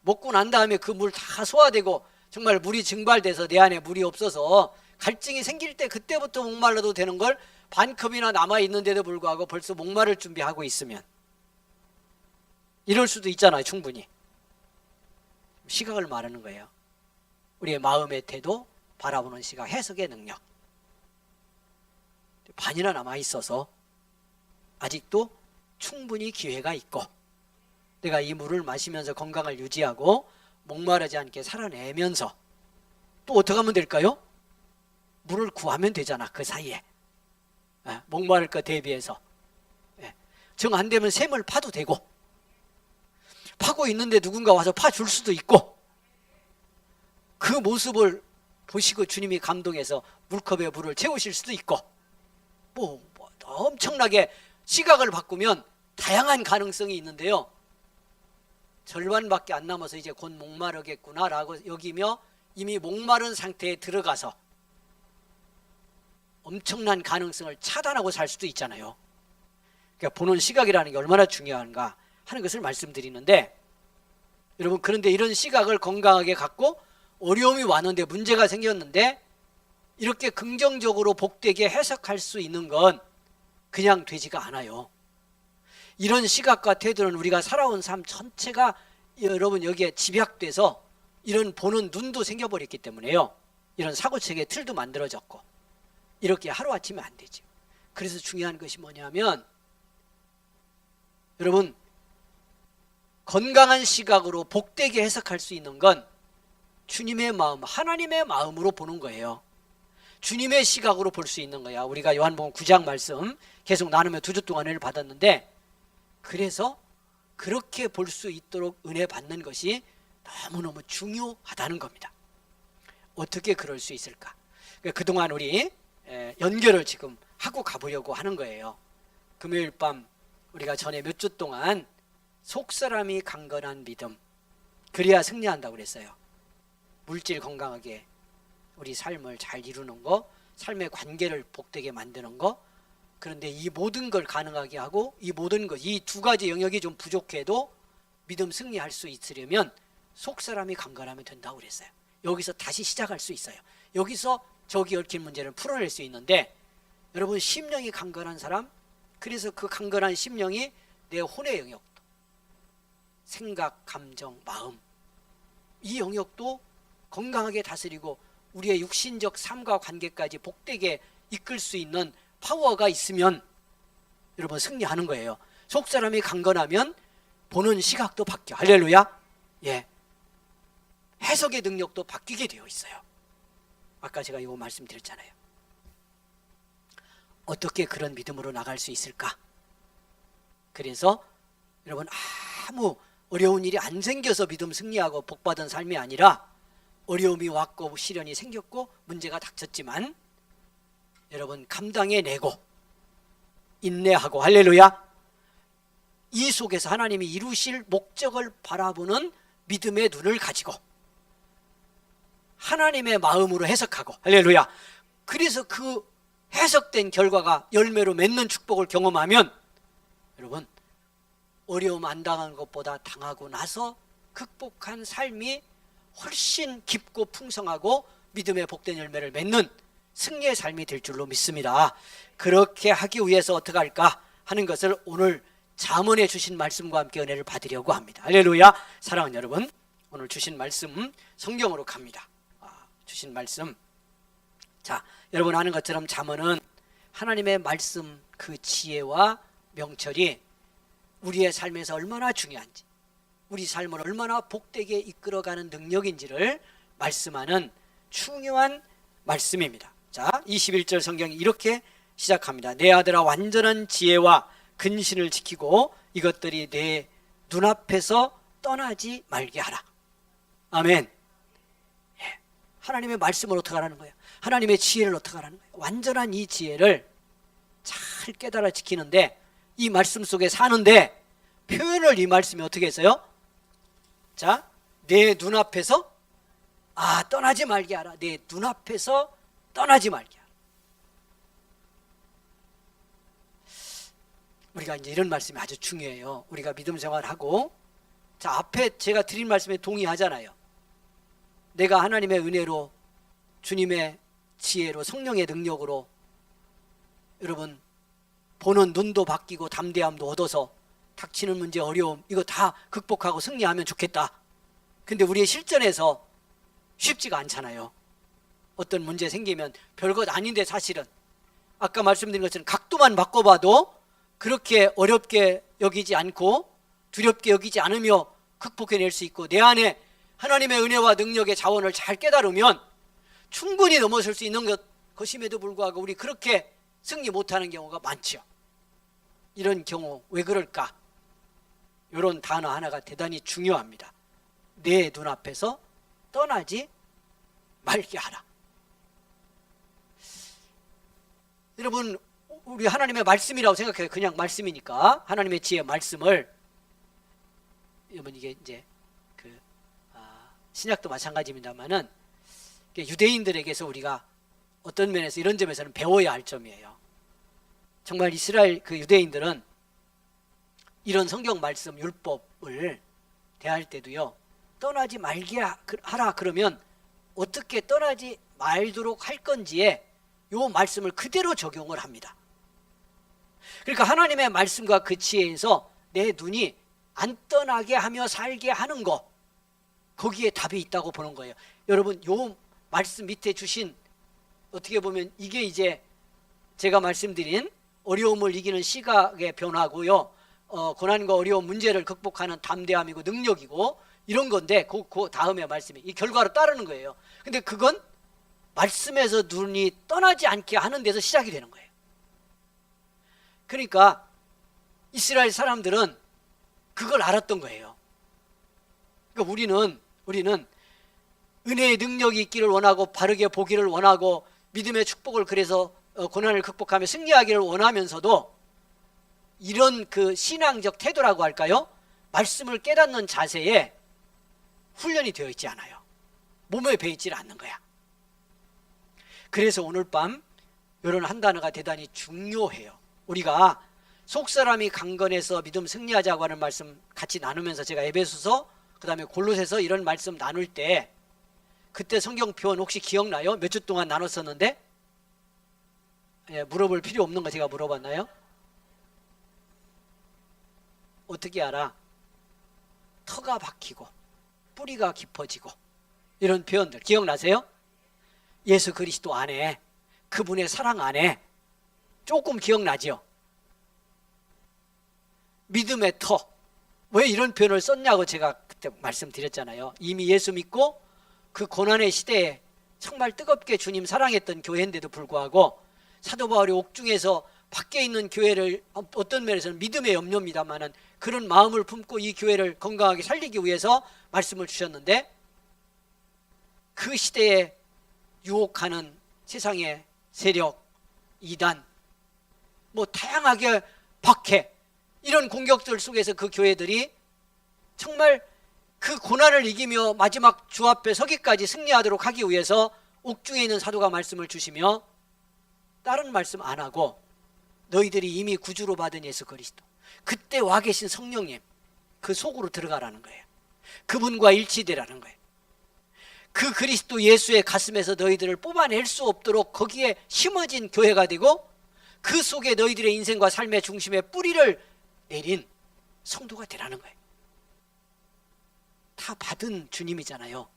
먹고 난 다음에 그 물 다 소화되고 정말 물이 증발돼서 내 안에 물이 없어서 갈증이 생길 때 그때부터 목말라도 되는 걸 반컵이나 남아있는데도 불구하고 벌써 목마를 준비하고 있으면 이럴 수도 있잖아요. 충분히. 시각을 말하는 거예요. 우리의 마음의 태도, 바라보는 시각, 해석의 능력. 반이나 남아있어서 아직도 충분히 기회가 있고, 내가 이 물을 마시면서 건강을 유지하고 목마르지 않게 살아내면서 또 어떻게 하면 될까요? 물을 구하면 되잖아. 그 사이에 목마를 것 대비해서. 정 안 되면 샘을 파도 되고, 파고 있는데 누군가 와서 파줄 수도 있고, 그 모습을 보시고 주님이 감동해서 물컵에 물을 채우실 수도 있고, 뭐 엄청나게 시각을 바꾸면 다양한 가능성이 있는데요, 절반밖에 안 남아서 이제 곧 목마르겠구나 라고 여기며 이미 목마른 상태에 들어가서 엄청난 가능성을 차단하고 살 수도 있잖아요. 그러니까 보는 시각이라는 게 얼마나 중요한가 하는 것을 말씀드리는데, 여러분 그런데 이런 시각을 건강하게 갖고 어려움이 왔는데, 문제가 생겼는데 이렇게 긍정적으로 복되게 해석할 수 있는 건 그냥 되지가 않아요. 이런 시각과 태도는 우리가 살아온 삶 전체가 여러분 여기에 집약돼서 이런 보는 눈도 생겨버렸기 때문에요. 이런 사고체계 틀도 만들어졌고, 이렇게 하루아침에 안 되죠. 그래서 중요한 것이 뭐냐면, 여러분 건강한 시각으로 복되게 해석할 수 있는 건 주님의 마음, 하나님의 마음으로 보는 거예요. 주님의 시각으로 볼 수 있는 거야. 우리가 요한복음 9장 말씀 계속 나누며 2주 동안 은혜를 받았는데, 그래서 그렇게 볼 수 있도록 은혜 받는 것이 너무너무 중요하다는 겁니다. 어떻게 그럴 수 있을까? 그동안 우리 연결을 지금 하고 가보려고 하는 거예요. 금요일 밤 우리가 전에 몇 주 동안 속사람이 강건한 믿음, 그래야 승리한다고 그랬어요. 물질 건강하게 우리 삶을 잘 이루는 거, 삶의 관계를 복되게 만드는 거. 그런데 이 모든 걸 가능하게 하고, 이 모든 것, 이 두 가지 영역이 좀 부족해도 믿음 승리할 수 있으려면 속사람이 강건하면 된다고 그랬어요. 여기서 다시 시작할 수 있어요. 여기서 저기 얽힌 문제를 풀어낼 수 있는데, 여러분 심령이 강건한 사람, 그래서 그 강건한 심령이 내 혼의 영역도, 생각, 감정, 마음, 이 영역도 건강하게 다스리고 우리의 육신적 삶과 관계까지 복되게 이끌 수 있는 파워가 있으면 여러분 승리하는 거예요. 속사람이 강건하면 보는 시각도 바뀌어. 할렐루야. 예, 해석의 능력도 바뀌게 되어 있어요. 아까 제가 이거 말씀드렸잖아요. 어떻게 그런 믿음으로 나갈 수 있을까? 그래서 여러분 아무 어려운 일이 안 생겨서 믿음 승리하고 복받은 삶이 아니라, 어려움이 왔고 시련이 생겼고 문제가 닥쳤지만 여러분 감당해내고 인내하고, 할렐루야, 이 속에서 하나님이 이루실 목적을 바라보는 믿음의 눈을 가지고 하나님의 마음으로 해석하고, 할렐루야. 그래서 그 해석된 결과가 열매로 맺는 축복을 경험하면 여러분, 어려움 안 당한 것보다 당하고 나서 극복한 삶이 훨씬 깊고 풍성하고 믿음의 복된 열매를 맺는 승리의 삶이 될 줄로 믿습니다. 그렇게 하기 위해서 어떻게 할까 하는 것을 오늘 잠언에 주신 말씀과 함께 은혜를 받으려고 합니다. 할렐루야. 사랑하는 여러분, 오늘 주신 말씀 성경으로 갑니다. 주신 말씀, 자, 여러분 아는 것처럼 잠언은 하나님의 말씀 그 지혜와 명철이 우리의 삶에서 얼마나 중요한지, 우리 삶을 얼마나 복되게 이끌어가는 능력인지를 말씀하는 중요한 말씀입니다. 자, 21절 성경이 이렇게 시작합니다. 내 아들아, 완전한 지혜와 근신을 지키고 이것들이 내 눈앞에서 떠나지 말게 하라. 아멘. 예. 하나님의 말씀을 어떻게 하라는 거예요? 하나님의 지혜를 어떻게 하라는 거예요? 완전한 이 지혜를 잘 깨달아 지키는데, 이 말씀 속에 사는데 표현을 이 말씀이 어떻게 했어요? 자, 내 눈앞에서 떠나지 말게 하라. 내 눈앞에서 떠나지 말게 하라. 우리가 이제 이런 말씀이 아주 중요해요. 우리가 믿음 생활하고, 자, 앞에 제가 드린 말씀에 동의하잖아요. 내가 하나님의 은혜로, 주님의 지혜로, 성령의 능력으로 여러분 보는 눈도 바뀌고 담대함도 얻어서 닥치는 문제, 어려움 이거 다 극복하고 승리하면 좋겠다. 근데 우리의 실전에서 쉽지가 않잖아요. 어떤 문제 생기면 별것 아닌데 사실은 아까 말씀드린 것처럼 각도만 바꿔봐도 그렇게 어렵게 여기지 않고 두렵게 여기지 않으며 극복해낼 수 있고, 내 안에 하나님의 은혜와 능력의 자원을 잘 깨달으면 충분히 넘어설 수 있는 것임에도 불구하고 우리 그렇게 승리 못하는 경우가 많죠. 이런 경우 왜 그럴까? 이런 단어 하나가 대단히 중요합니다. 내 눈앞에서 떠나지 말게 하라. 여러분, 우리 하나님의 말씀이라고 생각해요. 그냥 말씀이니까 하나님의 지혜 말씀을, 여러분 이게 이제 신약도 마찬가지입니다만은 유대인들에게서 우리가 어떤 면에서 이런 점에서는 배워야 할 점이에요. 정말 이스라엘 그 유대인들은 이런 성경 말씀 율법을 대할 때도요, 떠나지 말게 하라 그러면 어떻게 떠나지 말도록 할 건지에 요 말씀을 그대로 적용을 합니다. 그러니까 하나님의 말씀과 그 지혜에서 내 눈이 안 떠나게 하며 살게 하는 거, 거기에 답이 있다고 보는 거예요. 여러분, 요 말씀 밑에 주신, 어떻게 보면 이게 이제 제가 말씀드린 어려움을 이기는 시각의 변화고요, 고난과 어려운 문제를 극복하는 담대함이고 능력이고 이런 건데, 그 다음에 말씀이 이 결과로 따르는 거예요. 근데 그건 말씀에서 눈이 떠나지 않게 하는 데서 시작이 되는 거예요. 그러니까 이스라엘 사람들은 그걸 알았던 거예요. 그러니까 우리는 은혜의 능력이 있기를 원하고, 바르게 보기를 원하고, 믿음의 축복을, 그래서 고난을 극복하며 승리하기를 원하면서도 이런 그 신앙적 태도라고 할까요? 말씀을 깨닫는 자세에 훈련이 되어 있지 않아요. 몸에 배 있지 않는 거야. 그래서 오늘 밤 이런 한 단어가 대단히 중요해요. 우리가 속사람이 강건해서 믿음 승리하자고 하는 말씀 같이 나누면서, 제가 에베소서 그 다음에 골로새서 이런 말씀 나눌 때 그때 성경 표현 혹시 기억나요? 몇 주 동안 나눴었는데? 예, 물어볼 필요 없는 거 제가 물어봤나요? 어떻게 알아? 터가 박히고 뿌리가 깊어지고 이런 표현들 기억나세요? 예수 그리스도 안에, 그분의 사랑 안에. 조금 기억나죠? 믿음의 터. 왜 이런 표현을 썼냐고 제가 그때 말씀드렸잖아요. 이미 예수 믿고 그 고난의 시대에 정말 뜨겁게 주님 사랑했던 교회인데도 불구하고 사도 바울이 옥중에서 밖에 있는 교회를, 어떤 면에서는 믿음의 염려입니다만은 그런 마음을 품고 이 교회를 건강하게 살리기 위해서 말씀을 주셨는데, 그 시대에 유혹하는 세상의 세력, 이단, 뭐 다양하게 박해, 이런 공격들 속에서 그 교회들이 정말 그 고난을 이기며 마지막 주 앞에 서기까지 승리하도록 하기 위해서 옥중에 있는 사도가 말씀을 주시며 다른 말씀 안 하고 너희들이 이미 구주로 받은 예수 그리스도, 그때 와 계신 성령님 그 속으로 들어가라는 거예요. 그분과 일치되라는 거예요. 그 그리스도 예수의 가슴에서 너희들을 뽑아낼 수 없도록 거기에 심어진 교회가 되고 그 속에 너희들의 인생과 삶의 중심에 뿌리를 내린 성도가 되라는 거예요. 다 받은 주님이잖아요.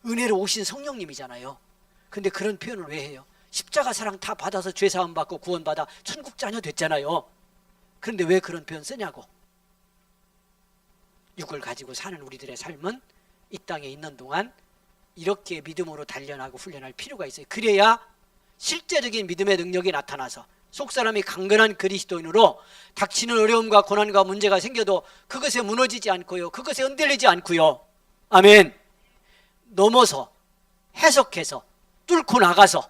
은혜로 오신 성령님이잖아요. 근데 그런 표현을 왜 해요? 십자가 사랑 다 받아서 죄사함 받고 구원받아 천국 자녀 됐잖아요. 그런데 왜 그런 표현 쓰냐고. 육을 가지고 사는 우리들의 삶은 이 땅에 있는 동안 이렇게 믿음으로 단련하고 훈련할 필요가 있어요. 그래야 실제적인 믿음의 능력이 나타나서 속사람이 강건한 그리스도인으로 닥치는 어려움과 고난과 문제가 생겨도 그것에 무너지지 않고요, 그것에 흔들리지 않고요, 아멘, 넘어서 해석해서 뚫고 나가서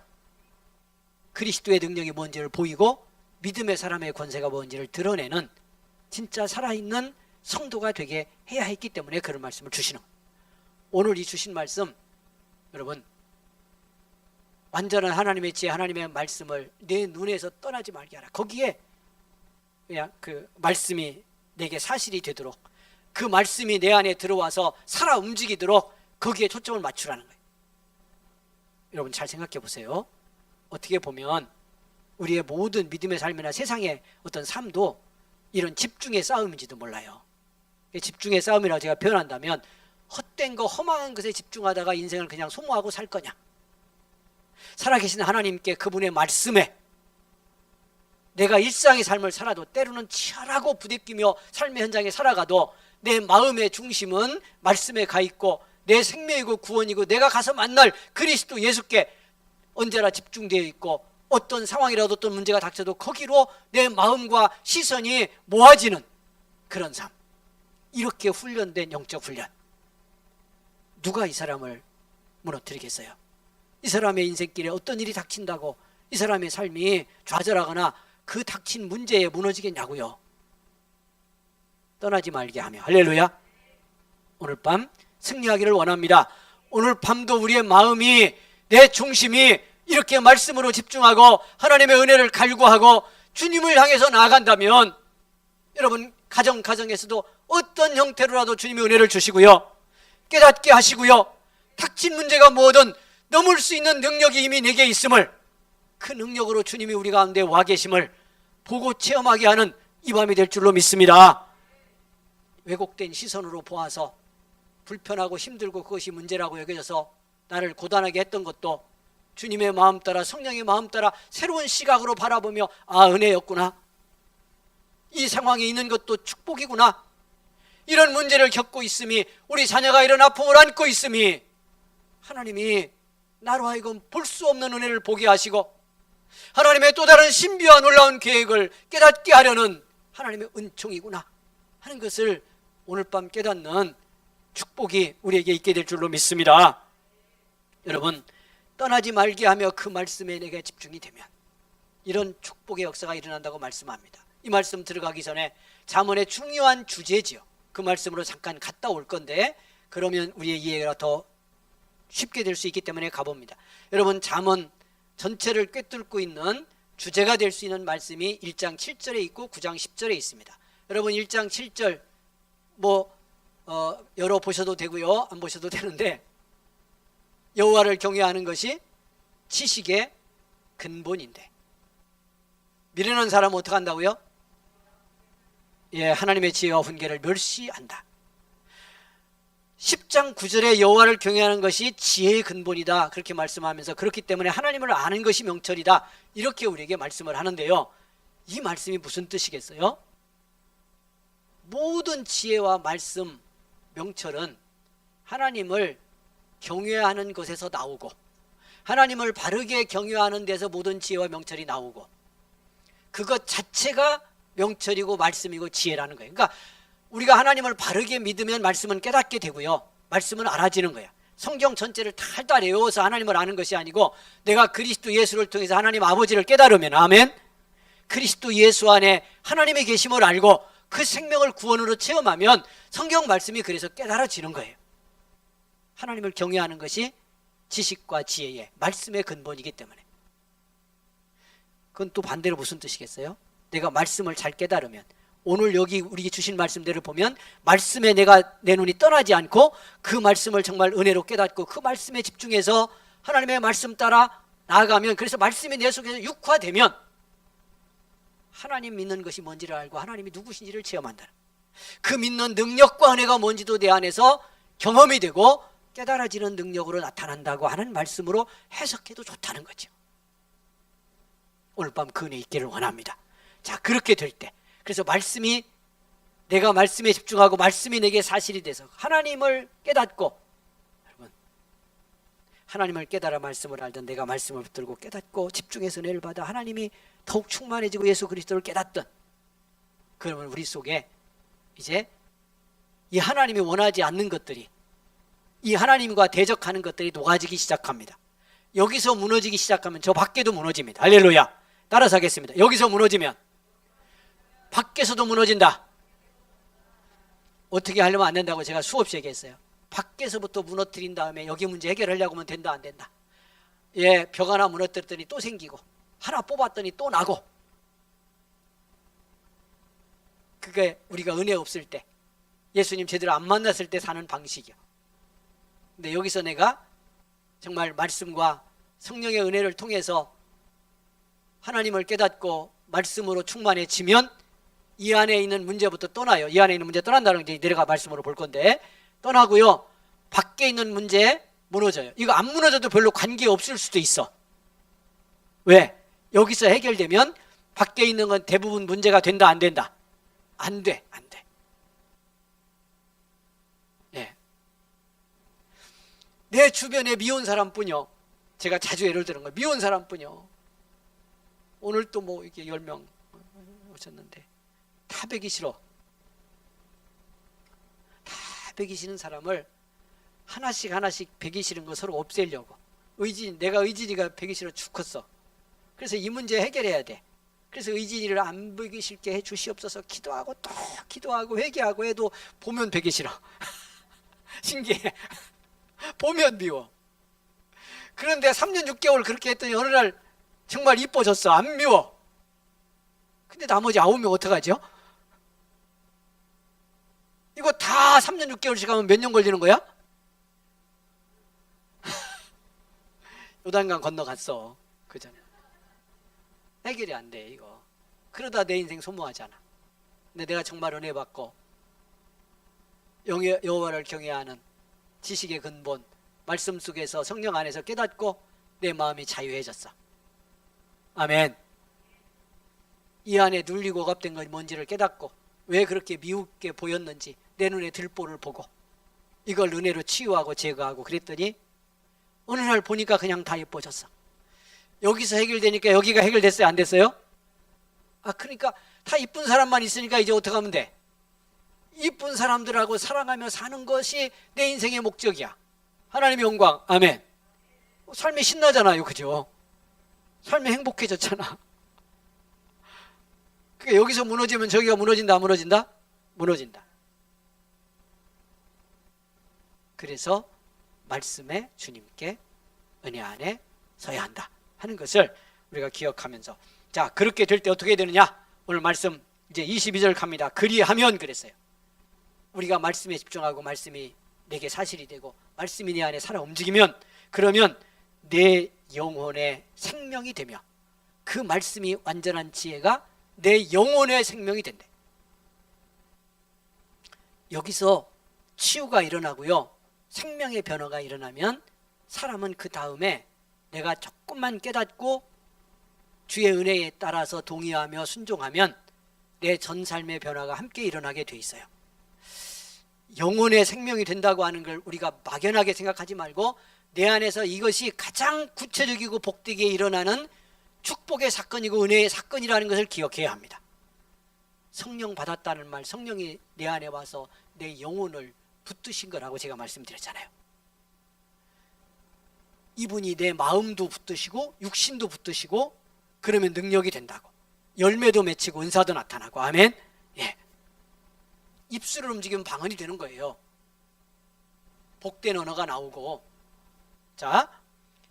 그리스도의 능력이 뭔지를 보이고 믿음의 사람의 권세가 뭔지를 드러내는 진짜 살아있는 성도가 되게 해야 했기 때문에 그런 말씀을 주시는 거예요. 오늘 이 주신 말씀, 여러분, 완전한 하나님의 지혜, 하나님의 말씀을 내 눈에서 떠나지 말게 하라. 거기에 그냥 그 말씀이 내게 사실이 되도록, 그 말씀이 내 안에 들어와서 살아 움직이도록 거기에 초점을 맞추라는 거예요. 여러분 잘 생각해 보세요. 어떻게 보면 우리의 모든 믿음의 삶이나 세상의 어떤 삶도 이런 집중의 싸움인지도 몰라요. 집중의 싸움이라고 제가 표현한다면 헛된 거, 험한 것에 집중하다가 인생을 그냥 소모하고 살 거냐, 살아계신 하나님께 그분의 말씀에 내가 일상의 삶을 살아도 때로는 치열하고 부대끼며 삶의 현장에 살아가도 내 마음의 중심은 말씀에 가 있고 내 생명이고 구원이고 내가 가서 만날 그리스도 예수께 언제나 집중되어 있고 어떤 상황이라도 어떤 문제가 닥쳐도 거기로 내 마음과 시선이 모아지는 그런 삶, 이렇게 훈련된 영적 훈련, 누가 이 사람을 무너뜨리겠어요? 이 사람의 인생길에 어떤 일이 닥친다고 이 사람의 삶이 좌절하거나 그 닥친 문제에 무너지겠냐고요. 떠나지 말게 하며, 할렐루야. 오늘 밤 승리하기를 원합니다. 오늘 밤도 우리의 마음이, 내 중심이 이렇게 말씀으로 집중하고 하나님의 은혜를 갈구하고 주님을 향해서 나아간다면 여러분 가정에서도 어떤 형태로라도 주님의 은혜를 주시고요, 깨닫게 하시고요, 닥친 문제가 뭐든 넘을 수 있는 능력이 이미 내게 있음을, 그 능력으로 주님이 우리 가운데 와 계심을 보고 체험하게 하는 이 밤이 될 줄로 믿습니다. 왜곡된 시선으로 보아서 불편하고 힘들고 그것이 문제라고 여겨져서 나를 고단하게 했던 것도 주님의 마음 따라, 성령의 마음 따라 새로운 시각으로 바라보며 은혜였구나, 이 상황에 있는 것도 축복이구나, 이런 문제를 겪고 있음이, 우리 자녀가 이런 아픔을 안고 있음이 하나님이 나로 하여금 볼 수 없는 은혜를 보게 하시고 하나님의 또 다른 신비와 놀라운 계획을 깨닫게 하려는 하나님의 은총이구나 하는 것을 오늘 밤 깨닫는 축복이 우리에게 있게 될 줄로 믿습니다. 여러분, 떠나지 말게 하며 그 말씀에 내게 집중이 되면 이런 축복의 역사가 일어난다고 말씀합니다. 이 말씀 들어가기 전에 잠언의 중요한 주제지요, 그 말씀으로 잠깐 갔다 올 건데 그러면 우리의 이해가 더 쉽게 될 수 있기 때문에 가봅니다. 여러분, 잠언 전체를 꿰뚫고 있는 주제가 될 수 있는 말씀이 1장 7절에 있고 9장 10절에 있습니다. 여러분 1장 7절 열어보셔도 되고요, 안 보셔도 되는데, 여호와를 경외하는 것이 지식의 근본인데 미루는 사람은 어떻게 한다고요? 하나님의 지혜와 훈계를 멸시한다. 10장 9절에 여호와를 경외하는 것이 지혜의 근본이다, 그렇게 말씀하면서 그렇기 때문에 하나님을 아는 것이 명철이다, 이렇게 우리에게 말씀을 하는데요, 이 말씀이 무슨 뜻이겠어요? 모든 지혜와 말씀, 명철은 하나님을 경외하는 것에서 나오고 하나님을 바르게 경외하는 데서 모든 지혜와 명철이 나오고 그것 자체가 명철이고 말씀이고 지혜라는 거예요. 그러니까 우리가 하나님을 바르게 믿으면 말씀은 깨닫게 되고요, 말씀은 알아지는 거예요. 성경 전체를 다 외워서 하나님을 아는 것이 아니고 내가 그리스도 예수를 통해서 하나님 아버지를 깨달으면, 아멘, 그리스도 예수 안에 하나님의 계심을 알고 그 생명을 구원으로 체험하면 성경 말씀이 그래서 깨달아지는 거예요. 하나님을 경외하는 것이 지식과 지혜의 말씀의 근본이기 때문에. 그건 또 반대로 무슨 뜻이겠어요? 내가 말씀을 잘 깨달으면, 오늘 여기 우리 주신 말씀대로 보면 말씀에 내 눈이 떠나지 않고 그 말씀을 정말 은혜로 깨닫고 그 말씀에 집중해서 하나님의 말씀 따라 나아가면, 그래서 말씀이 내 속에서 육화되면 하나님 믿는 것이 뭔지를 알고 하나님이 누구신지를 체험한다. 그 믿는 능력과 은혜가 뭔지도 내 안에서 경험이 되고 깨달아지는 능력으로 나타난다고 하는 말씀으로 해석해도 좋다는 거죠. 오늘 밤 그 은혜 있기를 원합니다. 자, 그렇게 될 때, 그래서 말씀이, 내가 말씀에 집중하고 말씀이 내게 사실이 돼서 하나님을 깨닫고, 여러분, 하나님을 깨달아 말씀을 알던 내가 말씀을 붙들고 깨닫고 집중해서 은혜를 받아 하나님이 더욱 충만해지고 예수 그리스도를 깨닫던, 그러면 우리 속에 이제 이 하나님이 원하지 않는 것들이, 이 하나님과 대적하는 것들이 녹아지기 시작합니다. 여기서 무너지기 시작하면 저 밖에도 무너집니다. 할렐루야. 따라서 하겠습니다. 여기서 무너지면 밖에서도 무너진다. 어떻게 하려면 안 된다고 제가 수없이 얘기했어요. 밖에서부터 무너뜨린 다음에 여기 문제 해결하려고 하면 된다 안 된다. 예, 벽 하나 무너뜨렸더니 또 생기고, 하나 뽑았더니 또 나고. 그게 우리가 은혜 없을 때, 예수님 제대로 안 만났을 때 사는 방식이요. 근데 여기서 내가 정말 말씀과 성령의 은혜를 통해서 하나님을 깨닫고 말씀으로 충만해지면 이 안에 있는 문제부터 떠나요. 이 안에 있는 문제 떠난다는 게 내려가 말씀으로 볼 건데, 떠나고요, 밖에 있는 문제 무너져요. 이거 안 무너져도 별로 관계없을 수도 있어. 왜? 여기서 해결되면 밖에 있는 건 대부분 문제가 된다 안 된다? 안 돼. 안 돼. 예. 내 주변에 미운 사람뿐이요, 제가 자주 예를 드는 거예요. 미운 사람뿐이요, 오늘 또 뭐 이렇게 10명 오셨는데 다 배기 싫어. 다 배기 싫은 사람을 하나씩 배기 싫은 거 서로 없애려고, 내가 의진이가 배기 싫어 죽겠어. 그래서 이 문제 해결해야 돼. 그래서 의진이를 안 배기 싫게 해 주시옵소서 기도하고 또 기도하고 회개하고 해도 보면 배기 싫어. 신기해. 보면 미워. 그런데 3년 6개월 그렇게 했더니 어느 날 정말 이뻐졌어. 안 미워. 근데 나머지 9명 어떡하죠? 이거 다 3년 6개월씩 하면 몇 년 걸리는 거야? 요단강 건너갔어. 그 전에. 해결이 안 돼, 이거. 그러다 내 인생 소모하잖아. 근데 내가 정말 은혜 받고 여호와를 경외하는 지식의 근본, 말씀 속에서 성령 안에서 깨닫고 내 마음이 자유해졌어. 아멘. 이 안에 눌리고 억압된 건 뭔지를 깨닫고 왜 그렇게 미우게 보였는지 내 눈에 들보를 보고 이걸 은혜로 치유하고 제거하고 그랬더니 어느 날 보니까 그냥 다 예뻐졌어. 여기서 해결되니까 여기가 해결됐어요? 안 됐어요? 그러니까 다 이쁜 사람만 있으니까 이제 어떻게 하면 돼? 이쁜 사람들하고 사랑하며 사는 것이 내 인생의 목적이야. 하나님의 영광. 아멘. 삶이 신나잖아요, 그죠? 삶이 행복해졌잖아. 그러니까 여기서 무너지면 저기가 무너진다, 안 무너진다? 무너진다. 그래서 말씀에 주님께 은혜 안에 서야 한다 하는 것을 우리가 기억하면서, 자, 그렇게 될 때 어떻게 되느냐? 오늘 말씀 이제 22절 갑니다. 그리하면 그랬어요. 우리가 말씀에 집중하고 말씀이 내게 사실이 되고 말씀이 내 안에 살아 움직이면, 그러면 내 영혼의 생명이 되며 그 말씀이 완전한 지혜가 내 영혼의 생명이 된대. 여기서 치유가 일어나고요, 생명의 변화가 일어나면 사람은 그 다음에 내가 조금만 깨닫고 주의 은혜에 따라서 동의하며 순종하면 내 전 삶의 변화가 함께 일어나게 돼 있어요. 영혼의 생명이 된다고 하는 걸 우리가 막연하게 생각하지 말고 내 안에서 이것이 가장 구체적이고 복되게 일어나는 축복의 사건이고 은혜의 사건이라는 것을 기억해야 합니다. 성령 받았다는 말, 성령이 내 안에 와서 내 영혼을 붙드신 거라고 제가 말씀드렸잖아요. 이분이 내 마음도 붙드시고 육신도 붙드시고 그러면 능력이 된다고, 열매도 맺히고 은사도 나타나고. 아멘. 예. 입술을 움직이면 방언이 되는 거예요. 복된 언어가 나오고. 자,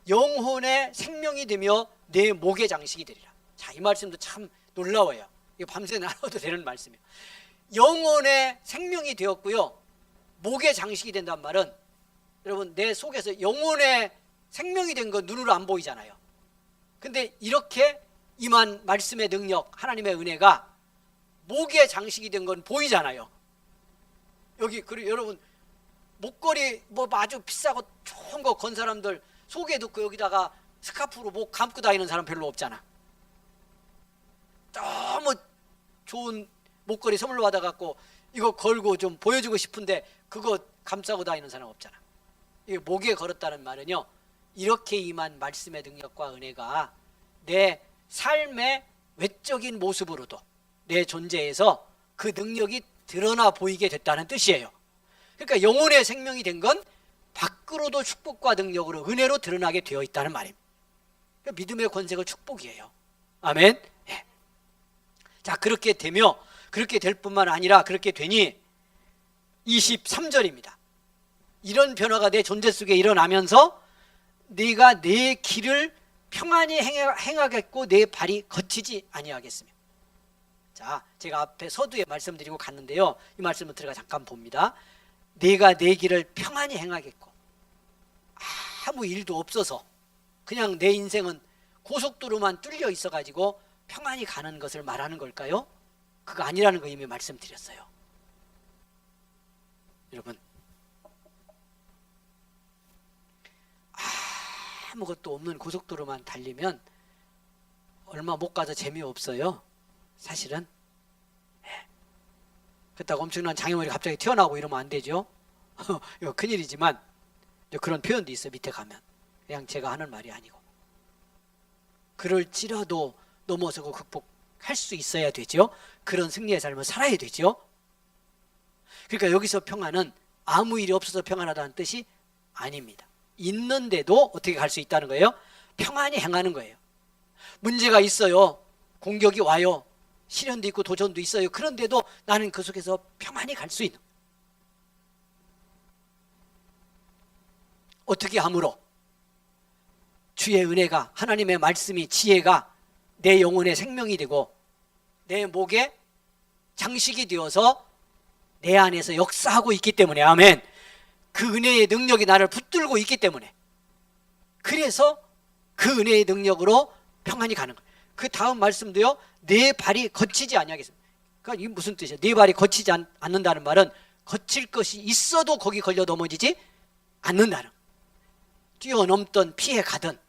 영혼의 생명이 되며 내 목의 장식이 되리라. 자, 이 말씀도 참 놀라워요. 이거 밤새 나눠도 되는 말씀이에요. 영혼의 생명이 되었고요, 목의 장식이 된다는 말은, 여러분, 내 속에서 영혼의 생명이 된 건 눈으로 안 보이잖아요. 근데 이렇게 임한 말씀의 능력, 하나님의 은혜가 목의 장식이 된 건 보이잖아요. 여기, 그리고 여러분, 목걸이 뭐 아주 비싸고 좋은 거 건 사람들 속에 넣고 여기다가 스카프로 목 감고 다니는 사람 별로 없잖아. 너무 좋은 목걸이 선물로 받아갖고 이거 걸고 좀 보여주고 싶은데 그거 감싸고 다니는 사람 없잖아. 이게 목에 걸었다는 말은요, 이렇게 임한 말씀의 능력과 은혜가 내 삶의 외적인 모습으로도 내 존재에서 그 능력이 드러나 보이게 됐다는 뜻이에요. 그러니까 영혼의 생명이 된 건 밖으로도 축복과 능력으로, 은혜로 드러나게 되어 있다는 말입니다. 그러니까 믿음의 권세가 축복이에요. 아멘. 예. 자, 그렇게 되며, 그렇게 될 뿐만 아니라 그렇게 되니 23절입니다. 이런 변화가 내 존재 속에 일어나면서 네가 내 길을 평안히 행하겠고 내 발이 거치지 아니하겠으며. 자, 제가 앞에 서두에 말씀드리고 갔는데요, 이 말씀을 들어가 잠깐 봅니다. 네가 내 길을 평안히 행하겠고, 아무 일도 없어서 그냥 내 인생은 고속도로만 뚫려 있어가지고 평안히 가는 것을 말하는 걸까요? 그거 아니라는 거 이미 말씀드렸어요. 여러분, 아무것도 없는 고속도로만 달리면 얼마 못 가서 재미없어요. 사실은. 그렇다고 엄청난 장애물이 갑자기 튀어나오고 이러면 안 되죠. 이거 큰일이지만 그런 표현도 있어요. 밑에 가면. 그냥 제가 하는 말이 아니고. 그럴지라도 넘어서고 극복할 수 있어야 되죠. 그런 승리의 삶을 살아야 되죠. 그러니까 여기서 평안은 아무 일이 없어서 평안하다는 뜻이 아닙니다. 있는데도 어떻게 갈 수 있다는 거예요? 평안히 행하는 거예요. 문제가 있어요. 공격이 와요. 시련도 있고 도전도 있어요. 그런데도 나는 그 속에서 평안히 갈 수 있는. 어떻게 함으로? 주의 은혜가, 하나님의 말씀이, 지혜가 내 영혼의 생명이 되고 내 목에 장식이 되어서 내 안에서 역사하고 있기 때문에. 아멘. 그 은혜의 능력이 나를 붙들고 있기 때문에. 그래서 그 은혜의 능력으로 평안히 가는 거예요. 그 다음 말씀도요, 내 발이 거치지 아니하겠습니다. 그러니까 이게 무슨 뜻이에요? 내 발이 거치지 않는다는 말은 거칠 것이 있어도 거기 걸려 넘어지지 않는다는, 뛰어넘던 피해 가든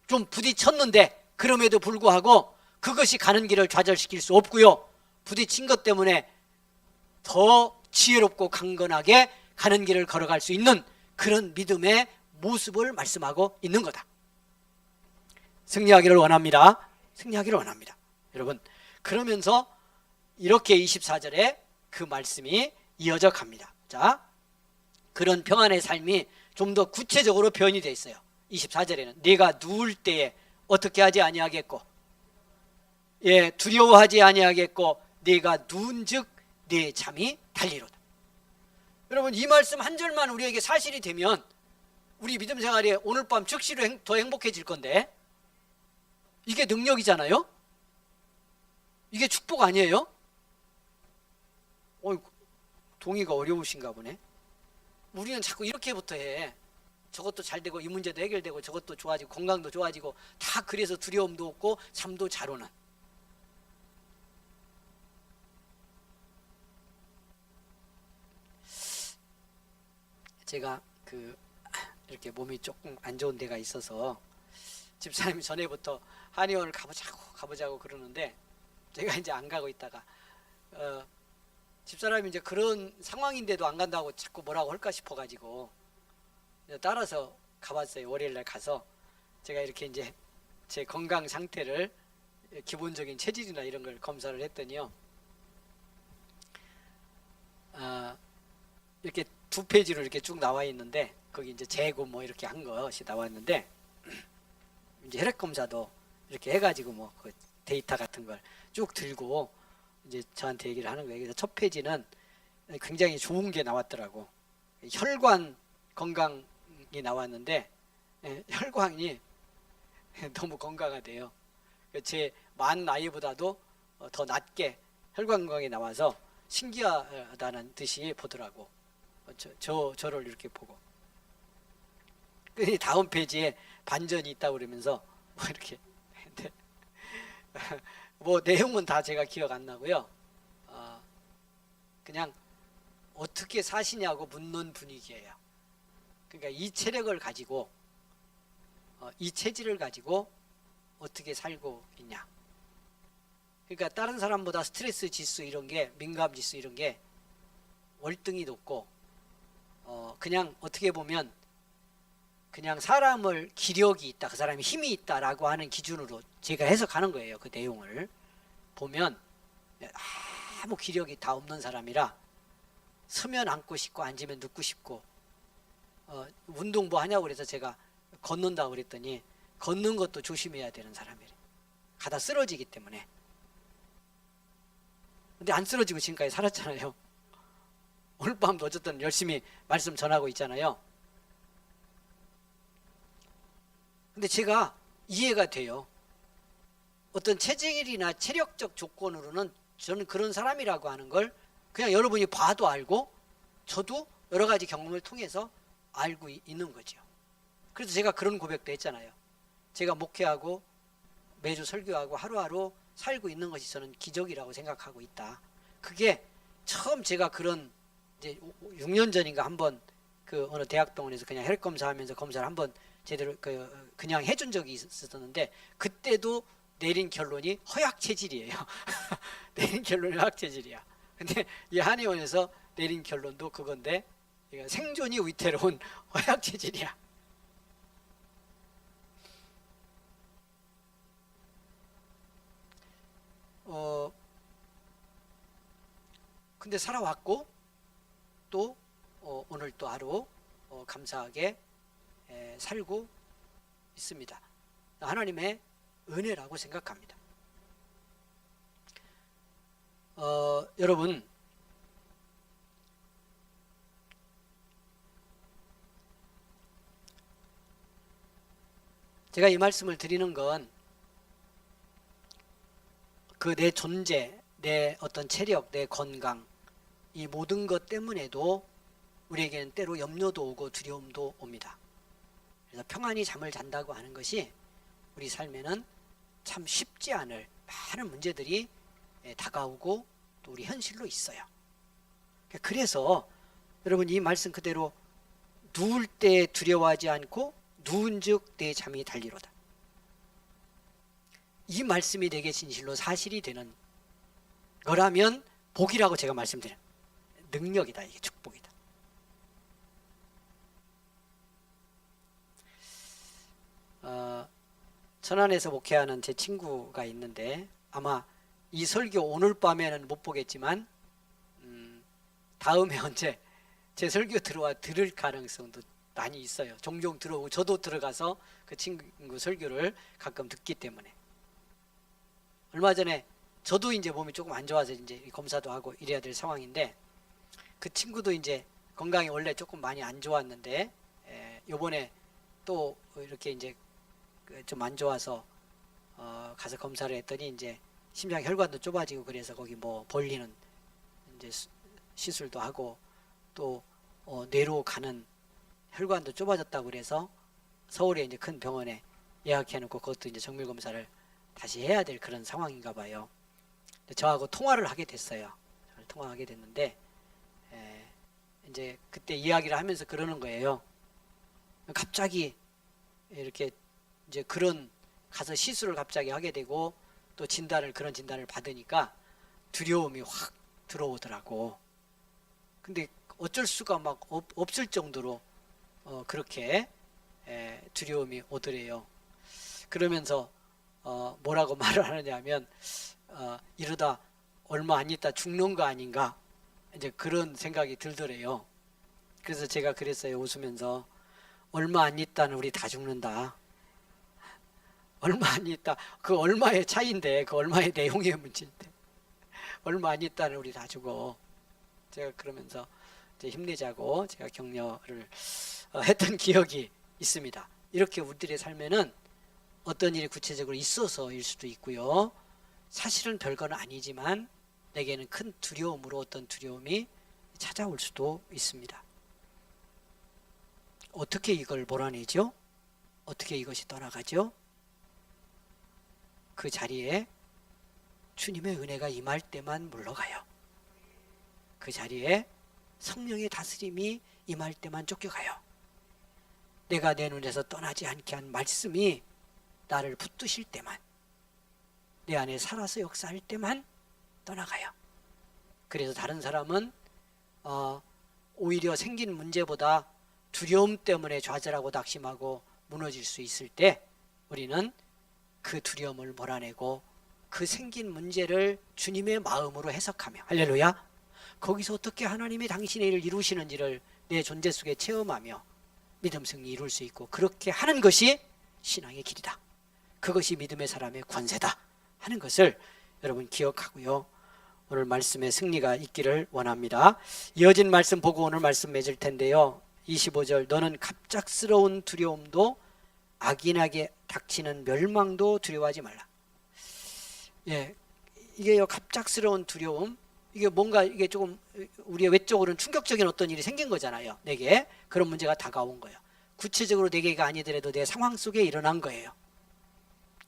좀 부딪혔는데 그럼에도 불구하고 그것이 가는 길을 좌절시킬 수 없고요, 부딪힌 것 때문에 더 지혜롭고 강건하게 가는 길을 걸어갈 수 있는 그런 믿음의 모습을 말씀하고 있는 거다. 승리하기를 원합니다. 승리하기를 원합니다. 여러분, 그러면서 이렇게 24절에 그 말씀이 이어져 갑니다. 자, 그런 평안의 삶이 좀 더 구체적으로 표현이 되어 있어요. 24절에는 네가 누울 때에 어떻게 하지 아니하겠고, 두려워하지 아니하겠고, 네가 누운즉 네 잠이 달리로다. 여러분, 이 말씀 한 절만 우리에게 사실이 되면 우리 믿음 생활이 오늘 밤 즉시로 더 행복해질 건데, 이게 능력이잖아요. 이게 축복 아니에요? 동의가 어려우신가 보네. 우리는 자꾸 이렇게부터 해. 저것도 잘 되고 이 문제도 해결되고 저것도 좋아지고 건강도 좋아지고 다 그래서 두려움도 없고 잠도 잘 오는. 제가 이렇게 몸이 조금 안 좋은 데가 있어서 집사님이 전에부터 한의원을 가보자고 그러는데 제가 이제 안 가고 있다가 집사람이 이제 그런 상황인데도 안 간다고 자꾸 뭐라고 할까 싶어가지고 따라서 가봤어요. 월요일날 가서 제가 이렇게 이제 제 건강 상태를, 기본적인 체질이나 이런 걸 검사를 했더니요, 이렇게 2페이지로 이렇게 쭉 나와 있는데 거기 이제 재고 뭐 이렇게 한 것이 나왔는데, 이제 혈액 검사도 이렇게 해가지고 뭐 그 데이터 같은 걸 쭉 들고 이제 저한테 얘기를 하는 거예요. 그래서 첫 페이지는 굉장히 좋은 게 나왔더라고. 혈관 건강이 나왔는데 혈관이 너무 건강하대요. 제 만 나이보다도 더 낮게 혈관 건강이 나와서 신기하다는 듯이 보더라고. 저를 이렇게 보고. 그 다음 페이지에 반전이 있다고 그러면서 뭐 이렇게 뭐 내용은 다 제가 기억 안 나고요. 그냥 어떻게 사시냐고 묻는 분위기예요. 그러니까 이 체력을 가지고 이 체질을 가지고 어떻게 살고 있냐. 그러니까 다른 사람보다 스트레스 지수 이런 게, 민감 지수 이런 게 월등히 높고 그냥 어떻게 보면 그냥 사람을 기력이 있다, 그 사람이 힘이 있다라고 하는 기준으로 제가 해석하는 거예요. 그 내용을 보면 아무 기력이 다 없는 사람이라 서면 앉고 싶고 앉으면 눕고 싶고 운동 뭐 하냐고 그래서 제가 걷는다고 그랬더니 걷는 것도 조심해야 되는 사람이래. 가다 쓰러지기 때문에. 근데 안 쓰러지고 지금까지 살았잖아요. 오늘 밤도 어쨌든 열심히 말씀 전하고 있잖아요. 근데 제가 이해가 돼요. 어떤 체질이나 체력적 조건으로는 저는 그런 사람이라고 하는 걸 그냥 여러분이 봐도 알고 저도 여러 가지 경험을 통해서 알고 있는 거죠. 그래서 제가 그런 고백도 했잖아요. 제가 목회하고 매주 설교하고 하루하루 살고 있는 것이 저는 기적이라고 생각하고 있다. 그게 처음 제가 그런 이제 6년 전인가 한번 그 어느 대학병원에서 그냥 혈액 검사하면서 검사를 한번 제대로 그냥 해준 적이 있었는데 그때도 내린 결론이 허약 체질이에요. 내린 결론이 허약 체질이야. 근데 이 한의원에서 내린 결론도 그건데 생존이 위태로운 허약 체질이야. 근데 살아왔고 또 오늘 또 하루 감사하게 살고 있습니다. 하나님의 은혜라고 생각합니다. 여러분 제가 이 말씀을 드리는 건 그 내 존재, 내 어떤 체력, 내 건강 이 모든 것 때문에도 우리에게는 때로 염려도 오고 두려움도 옵니다. 그래서 평안히 잠을 잔다고 하는 것이 우리 삶에는 참 쉽지 않을 많은 문제들이 다가오고 또 우리 현실로 있어요. 그래서 여러분 이 말씀 그대로 누울 때 두려워하지 않고 누운즉 내 잠이 달리로다. 이 말씀이 내게 진실로 사실이 되는 거라면 복이라고 제가 말씀드려요. 능력이다. 이게 축복이다. 천안에서 목회하는 제 친구가 있는데 아마 이 설교 오늘 밤에는 못 보겠지만 다음에 언제 제 설교 들어와 들을 가능성도 많이 있어요. 종종 들어오고 저도 들어가서 그 친구 설교를 가끔 듣기 때문에. 얼마 전에 저도 이제 몸이 조금 안 좋아서 이제 검사도 하고 이래야 될 상황인데 그 친구도 이제 건강이 원래 조금 많이 안 좋았는데 요번에 또 이렇게 이제 좀 안 좋아서 가서 검사를 했더니 이제 심장 혈관도 좁아지고 그래서 거기 뭐 벌리는 이제 시술도 하고 또 뇌로 가는 혈관도 좁아졌다고 그래서 서울에 이제 큰 병원에 예약해 놓고 그것도 이제 정밀 검사를 다시 해야 될 그런 상황인가 봐요. 저하고 통화를 하게 됐어요. 통화하게 됐는데 이제 그때 이야기를 하면서 그러는 거예요. 갑자기 이렇게 이제 그런 가서 시술을 갑자기 하게 되고 또 그런 진단을 받으니까 두려움이 확 들어오더라고. 근데 어쩔 수가 막 없을 정도로 그렇게 두려움이 오더래요. 그러면서 뭐라고 말을 하느냐면 이러다 얼마 안 있다 죽는 거 아닌가 이제 그런 생각이 들더래요. 그래서 제가 그랬어요. 웃으면서 얼마 안 있다는 우리 다 죽는다. 얼마 안 있다. 그 얼마의 차이인데 그 얼마의 내용의 문제인데 얼마 안 있다는 우리 다 죽어. 제가 그러면서 이제 힘내자고 제가 격려를 했던 기억이 있습니다. 이렇게 우리들의 삶에는 어떤 일이 구체적으로 있어서일 수도 있고요. 사실은 별건 아니지만 내게는 큰 두려움으로 어떤 두려움이 찾아올 수도 있습니다. 어떻게 이걸 몰아내죠? 어떻게 이것이 떠나가죠? 그 자리에 주님의 은혜가 임할 때만 물러가요. 그 자리에 성령의 다스림이 임할 때만 쫓겨가요. 내가 내 눈에서 떠나지 않게 한 말씀이 나를 붙드실 때만, 내 안에 살아서 역사할 때만 떠나가요. 그래서 다른 사람은 오히려 생긴 문제보다 두려움 때문에 좌절하고 낙심하고 무너질 수 있을 때 우리는 그 두려움을 몰아내고 그 생긴 문제를 주님의 마음으로 해석하며, 할렐루야, 거기서 어떻게 하나님이 당신의 일을 이루시는지를 내 존재 속에 체험하며 믿음 승리 이룰 수 있고, 그렇게 하는 것이 신앙의 길이다, 그것이 믿음의 사람의 권세다 하는 것을 여러분 기억하고요, 오늘 말씀에 승리가 있기를 원합니다. 이어진 말씀 보고 오늘 말씀 맺을 텐데요, 25절, 너는 갑작스러운 두려움도 악인에게 닥치는 멸망도 두려워하지 말라. 예, 이게요, 갑작스러운 두려움, 이게 뭔가 이게 조금 우리의 외적으로는 충격적인 어떤 일이 생긴 거잖아요. 내게 그런 문제가 다가온 거예요. 구체적으로 내게가 아니더라도 내 상황 속에 일어난 거예요.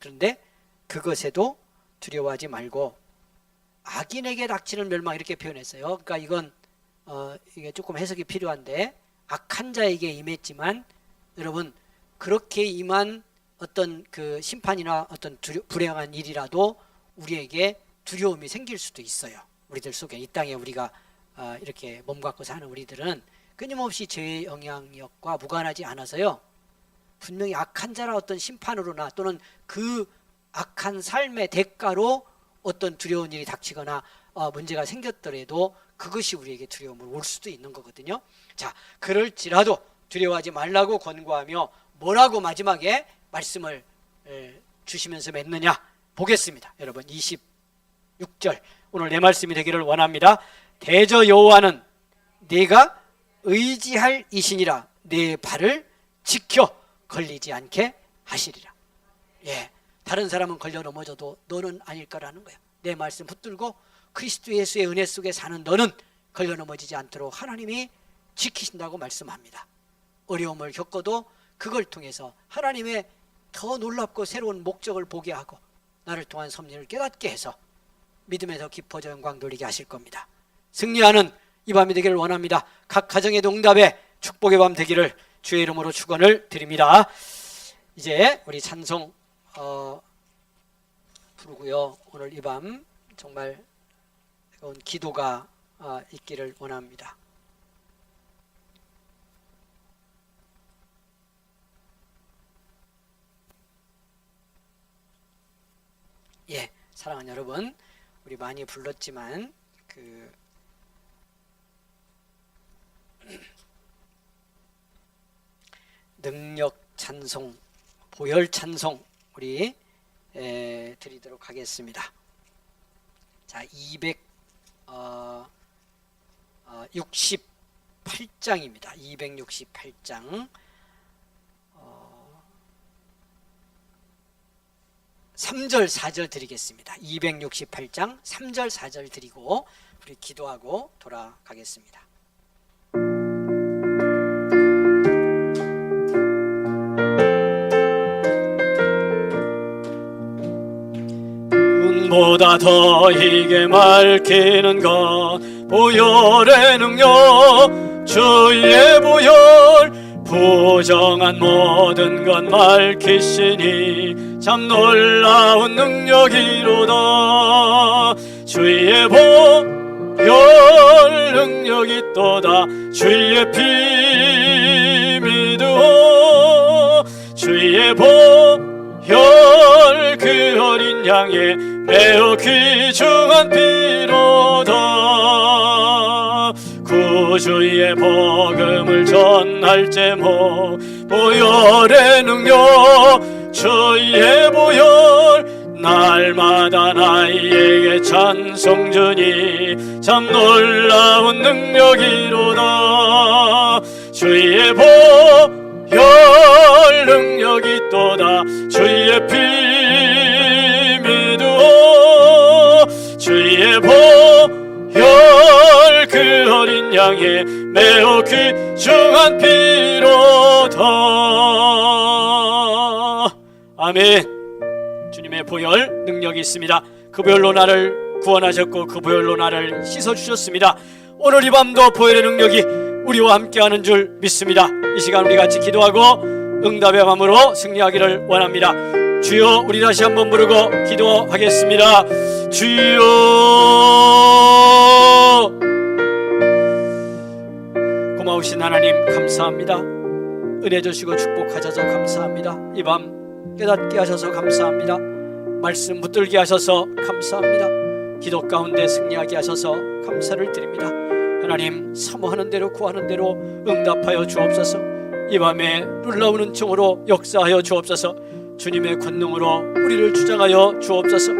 그런데 그것에도 두려워하지 말고 악인에게 닥치는 멸망, 이렇게 표현했어요. 그러니까 이건 이게 조금 해석이 필요한데, 악한 자에게 임했지만 여러분, 그렇게 임한 어떤 그 심판이나 어떤 불행한 일이라도 우리에게 두려움이 생길 수도 있어요. 우리들 속에, 이 땅에 우리가 이렇게 몸 갖고 사는 우리들은 끊임없이 죄의 영향력과 무관하지 않아서요, 분명히 악한 자라 어떤 심판으로나 또는 그 악한 삶의 대가로 어떤 두려운 일이 닥치거나 문제가 생겼더라도 그것이 우리에게 두려움으로 올 수도 있는 거거든요. 자, 그럴지라도 두려워하지 말라고 권고하며 뭐라고 마지막에 말씀을 주시면서 맺느냐 보겠습니다. 여러분, 26절, 오늘 내 말씀이 되기를 원합니다. 대저 여호와는 네가 의지할 이신이라 네 발을 지켜 걸리지 않게 하시리라. 예, 다른 사람은 걸려 넘어져도 너는 아닐 거라는 거예요. 내 말씀 붙들고 그리스도 예수의 은혜 속에 사는 너는 걸려 넘어지지 않도록 하나님이 지키신다고 말씀합니다. 어려움을 겪어도 그걸 통해서 하나님의 더 놀랍고 새로운 목적을 보게 하고 나를 통한 섭리를 깨닫게 해서 믿음에 더 깊어져 영광 돌리게 하실 겁니다. 승리하는 이 밤이 되기를 원합니다. 각 가정의 응답에 축복의 밤 되기를 주의 이름으로 축원을 드립니다. 이제 우리 찬송 부르고요, 오늘 이 밤 정말 뜨거운 기도가 있기를 원합니다. 예, 사랑하는 여러분, 우리 많이 불렀지만 능력 찬송, 보혈 찬송 우리 드리도록 하겠습니다. 자, 268장입니다. 268장 3절 4절 드리겠습니다. 268장 3절 4절 드리고 우리 기도하고 돌아가겠습니다. 보다 더 이게 밝히는 것 보혈의 능력, 주의 보혈 부정한 모든 것 밝히시니 참 놀라운 능력이로다. 주의 보혈 능력이 또다. 주의 피 믿어 주의 보혈 그 어린 양의 매우 귀중한 피로다. 구주의 복음을 전할 제목 보혈의 능력, 주의 보혈 날마다 나에게 찬송주니 참 놀라운 능력이로다. 주의 보혈 능력이 또다. 주의 피 믿어 주의 보혈 그 어린 양의 매우 귀중한 피로다. 아멘. 주님의 보혈 능력이 있습니다. 그 보혈로 나를 구원하셨고 그 보혈로 나를 씻어주셨습니다. 오늘 이 밤도 보혈의 능력이 우리와 함께하는 줄 믿습니다. 이 시간 우리 같이 기도하고 응답의 밤으로 승리하기를 원합니다. 주여, 우리 다시 한번 부르고 기도하겠습니다. 주여, 고마우신 하나님 감사합니다. 은혜 주시고 축복하셔서 감사합니다. 이 밤 깨닫게 하셔서 감사합니다. 말씀 붙들게 하셔서 감사합니다. 기도 가운데 승리하게 하셔서 감사를 드립니다. 하나님, 사모하는 대로 구하는 대로 응답하여 주옵소서. 이 밤에 놀라운 은총으로 역사하여 주옵소서. 주님의 권능으로 우리를 주장하여 주옵소서.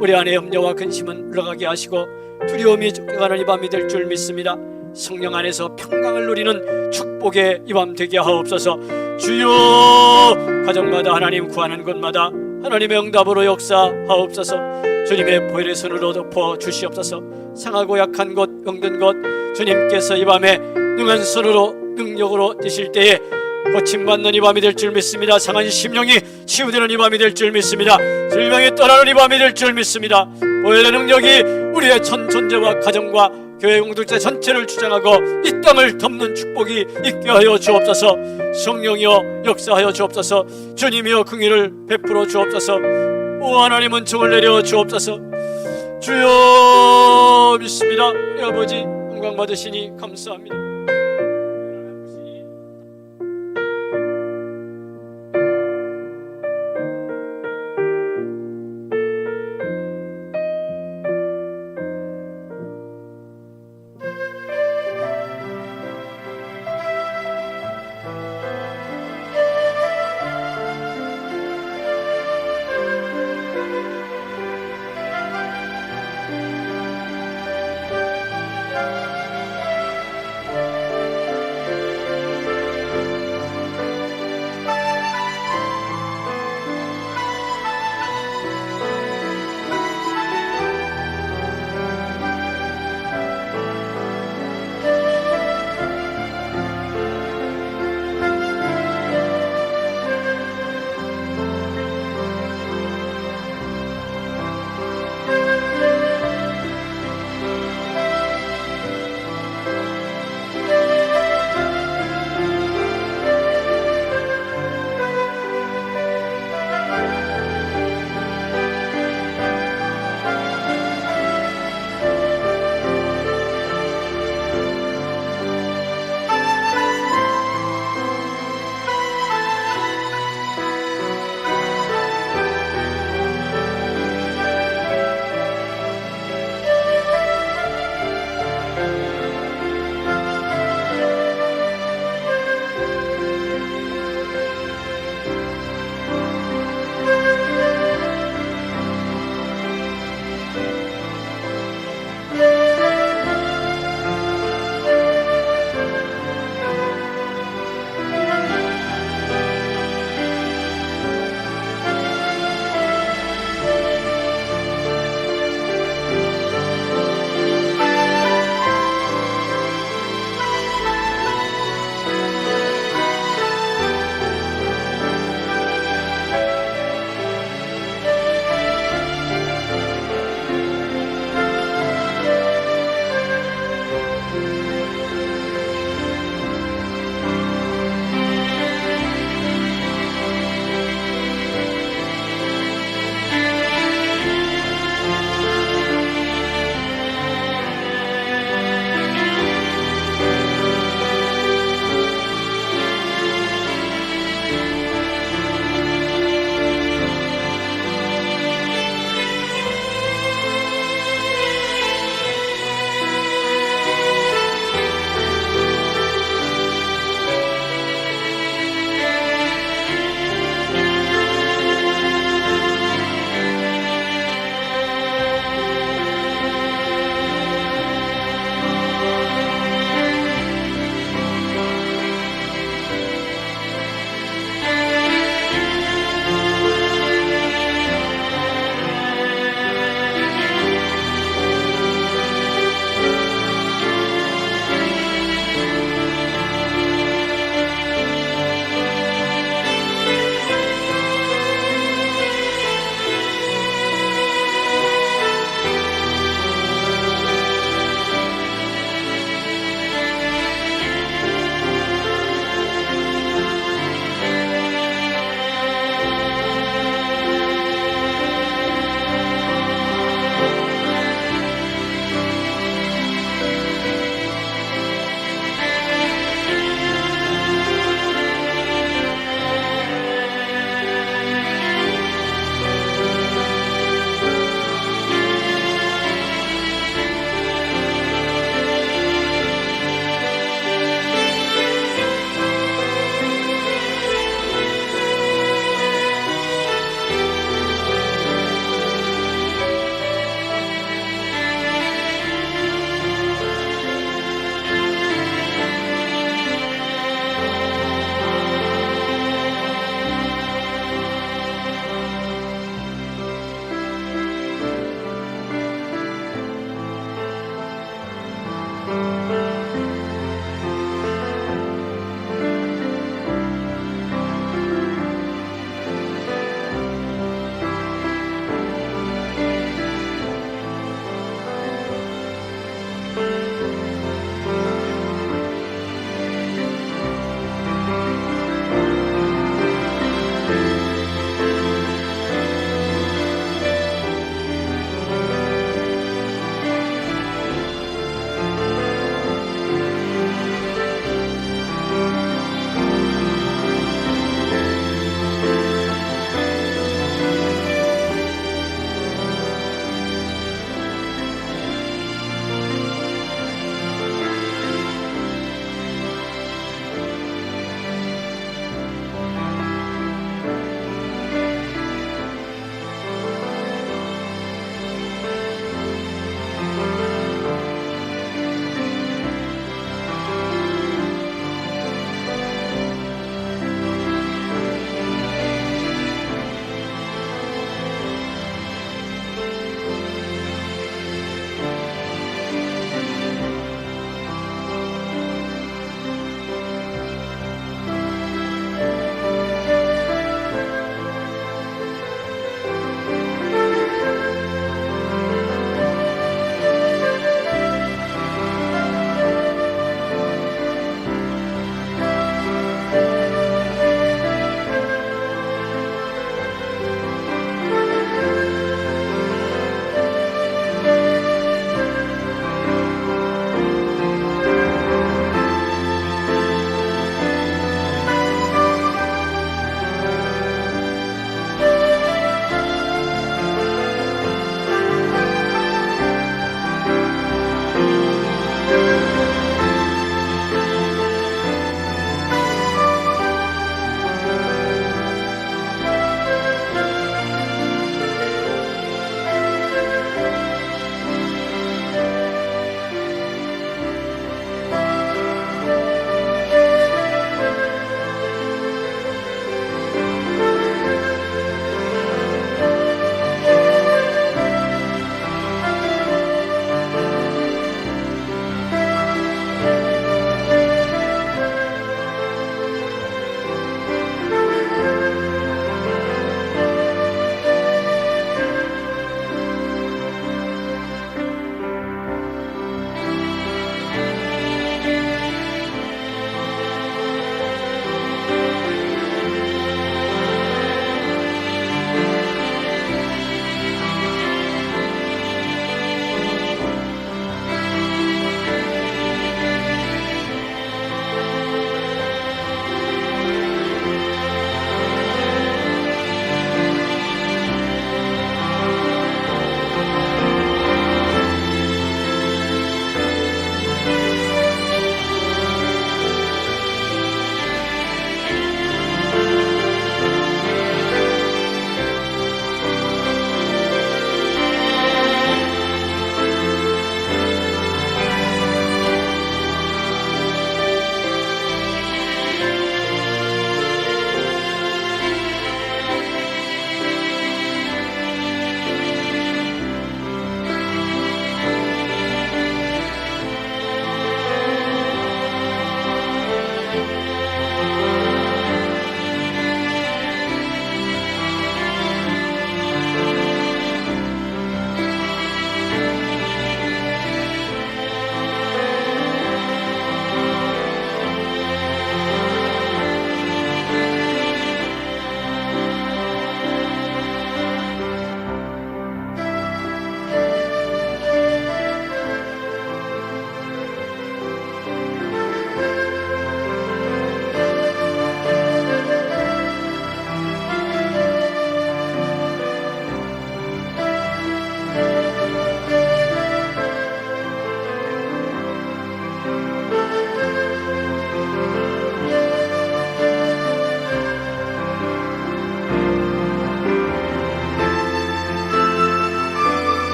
우리 안에 염려와 근심은 물러가게 하시고 두려움이 쫓겨가는 이 밤이 될 줄 믿습니다. 성령 안에서 평강을 누리는 축복의 이 밤 되게 하옵소서. 주여, 가정마다 하나님 구하는 곳마다 하나님의 응답으로 역사하옵소서. 주님의 보혈의 손으로 덮어 주시옵소서. 상하고 약한 곳, 병든 곳 주님께서 이 밤에 능한 손으로 능력으로 뛰실 때에 고침받는 이 밤이 될 줄 믿습니다. 상한 심령이 치유되는 이 밤이 될 줄 믿습니다. 질병이 떠나는 이 밤이 될 줄 믿습니다. 보혈의 능력이 우리의 전 존재와 가정과 교회 공동체 전체를 주장하고 이 땅을 덮는 축복이 있게 하여 주옵소서. 성령이여 역사하여 주옵소서. 주님이여 긍휼을 베풀어 주옵소서. 오 하나님, 은총을 내려 주옵소서. 주여, 믿습니다. 우리 아버지 영광 받으시니 감사합니다.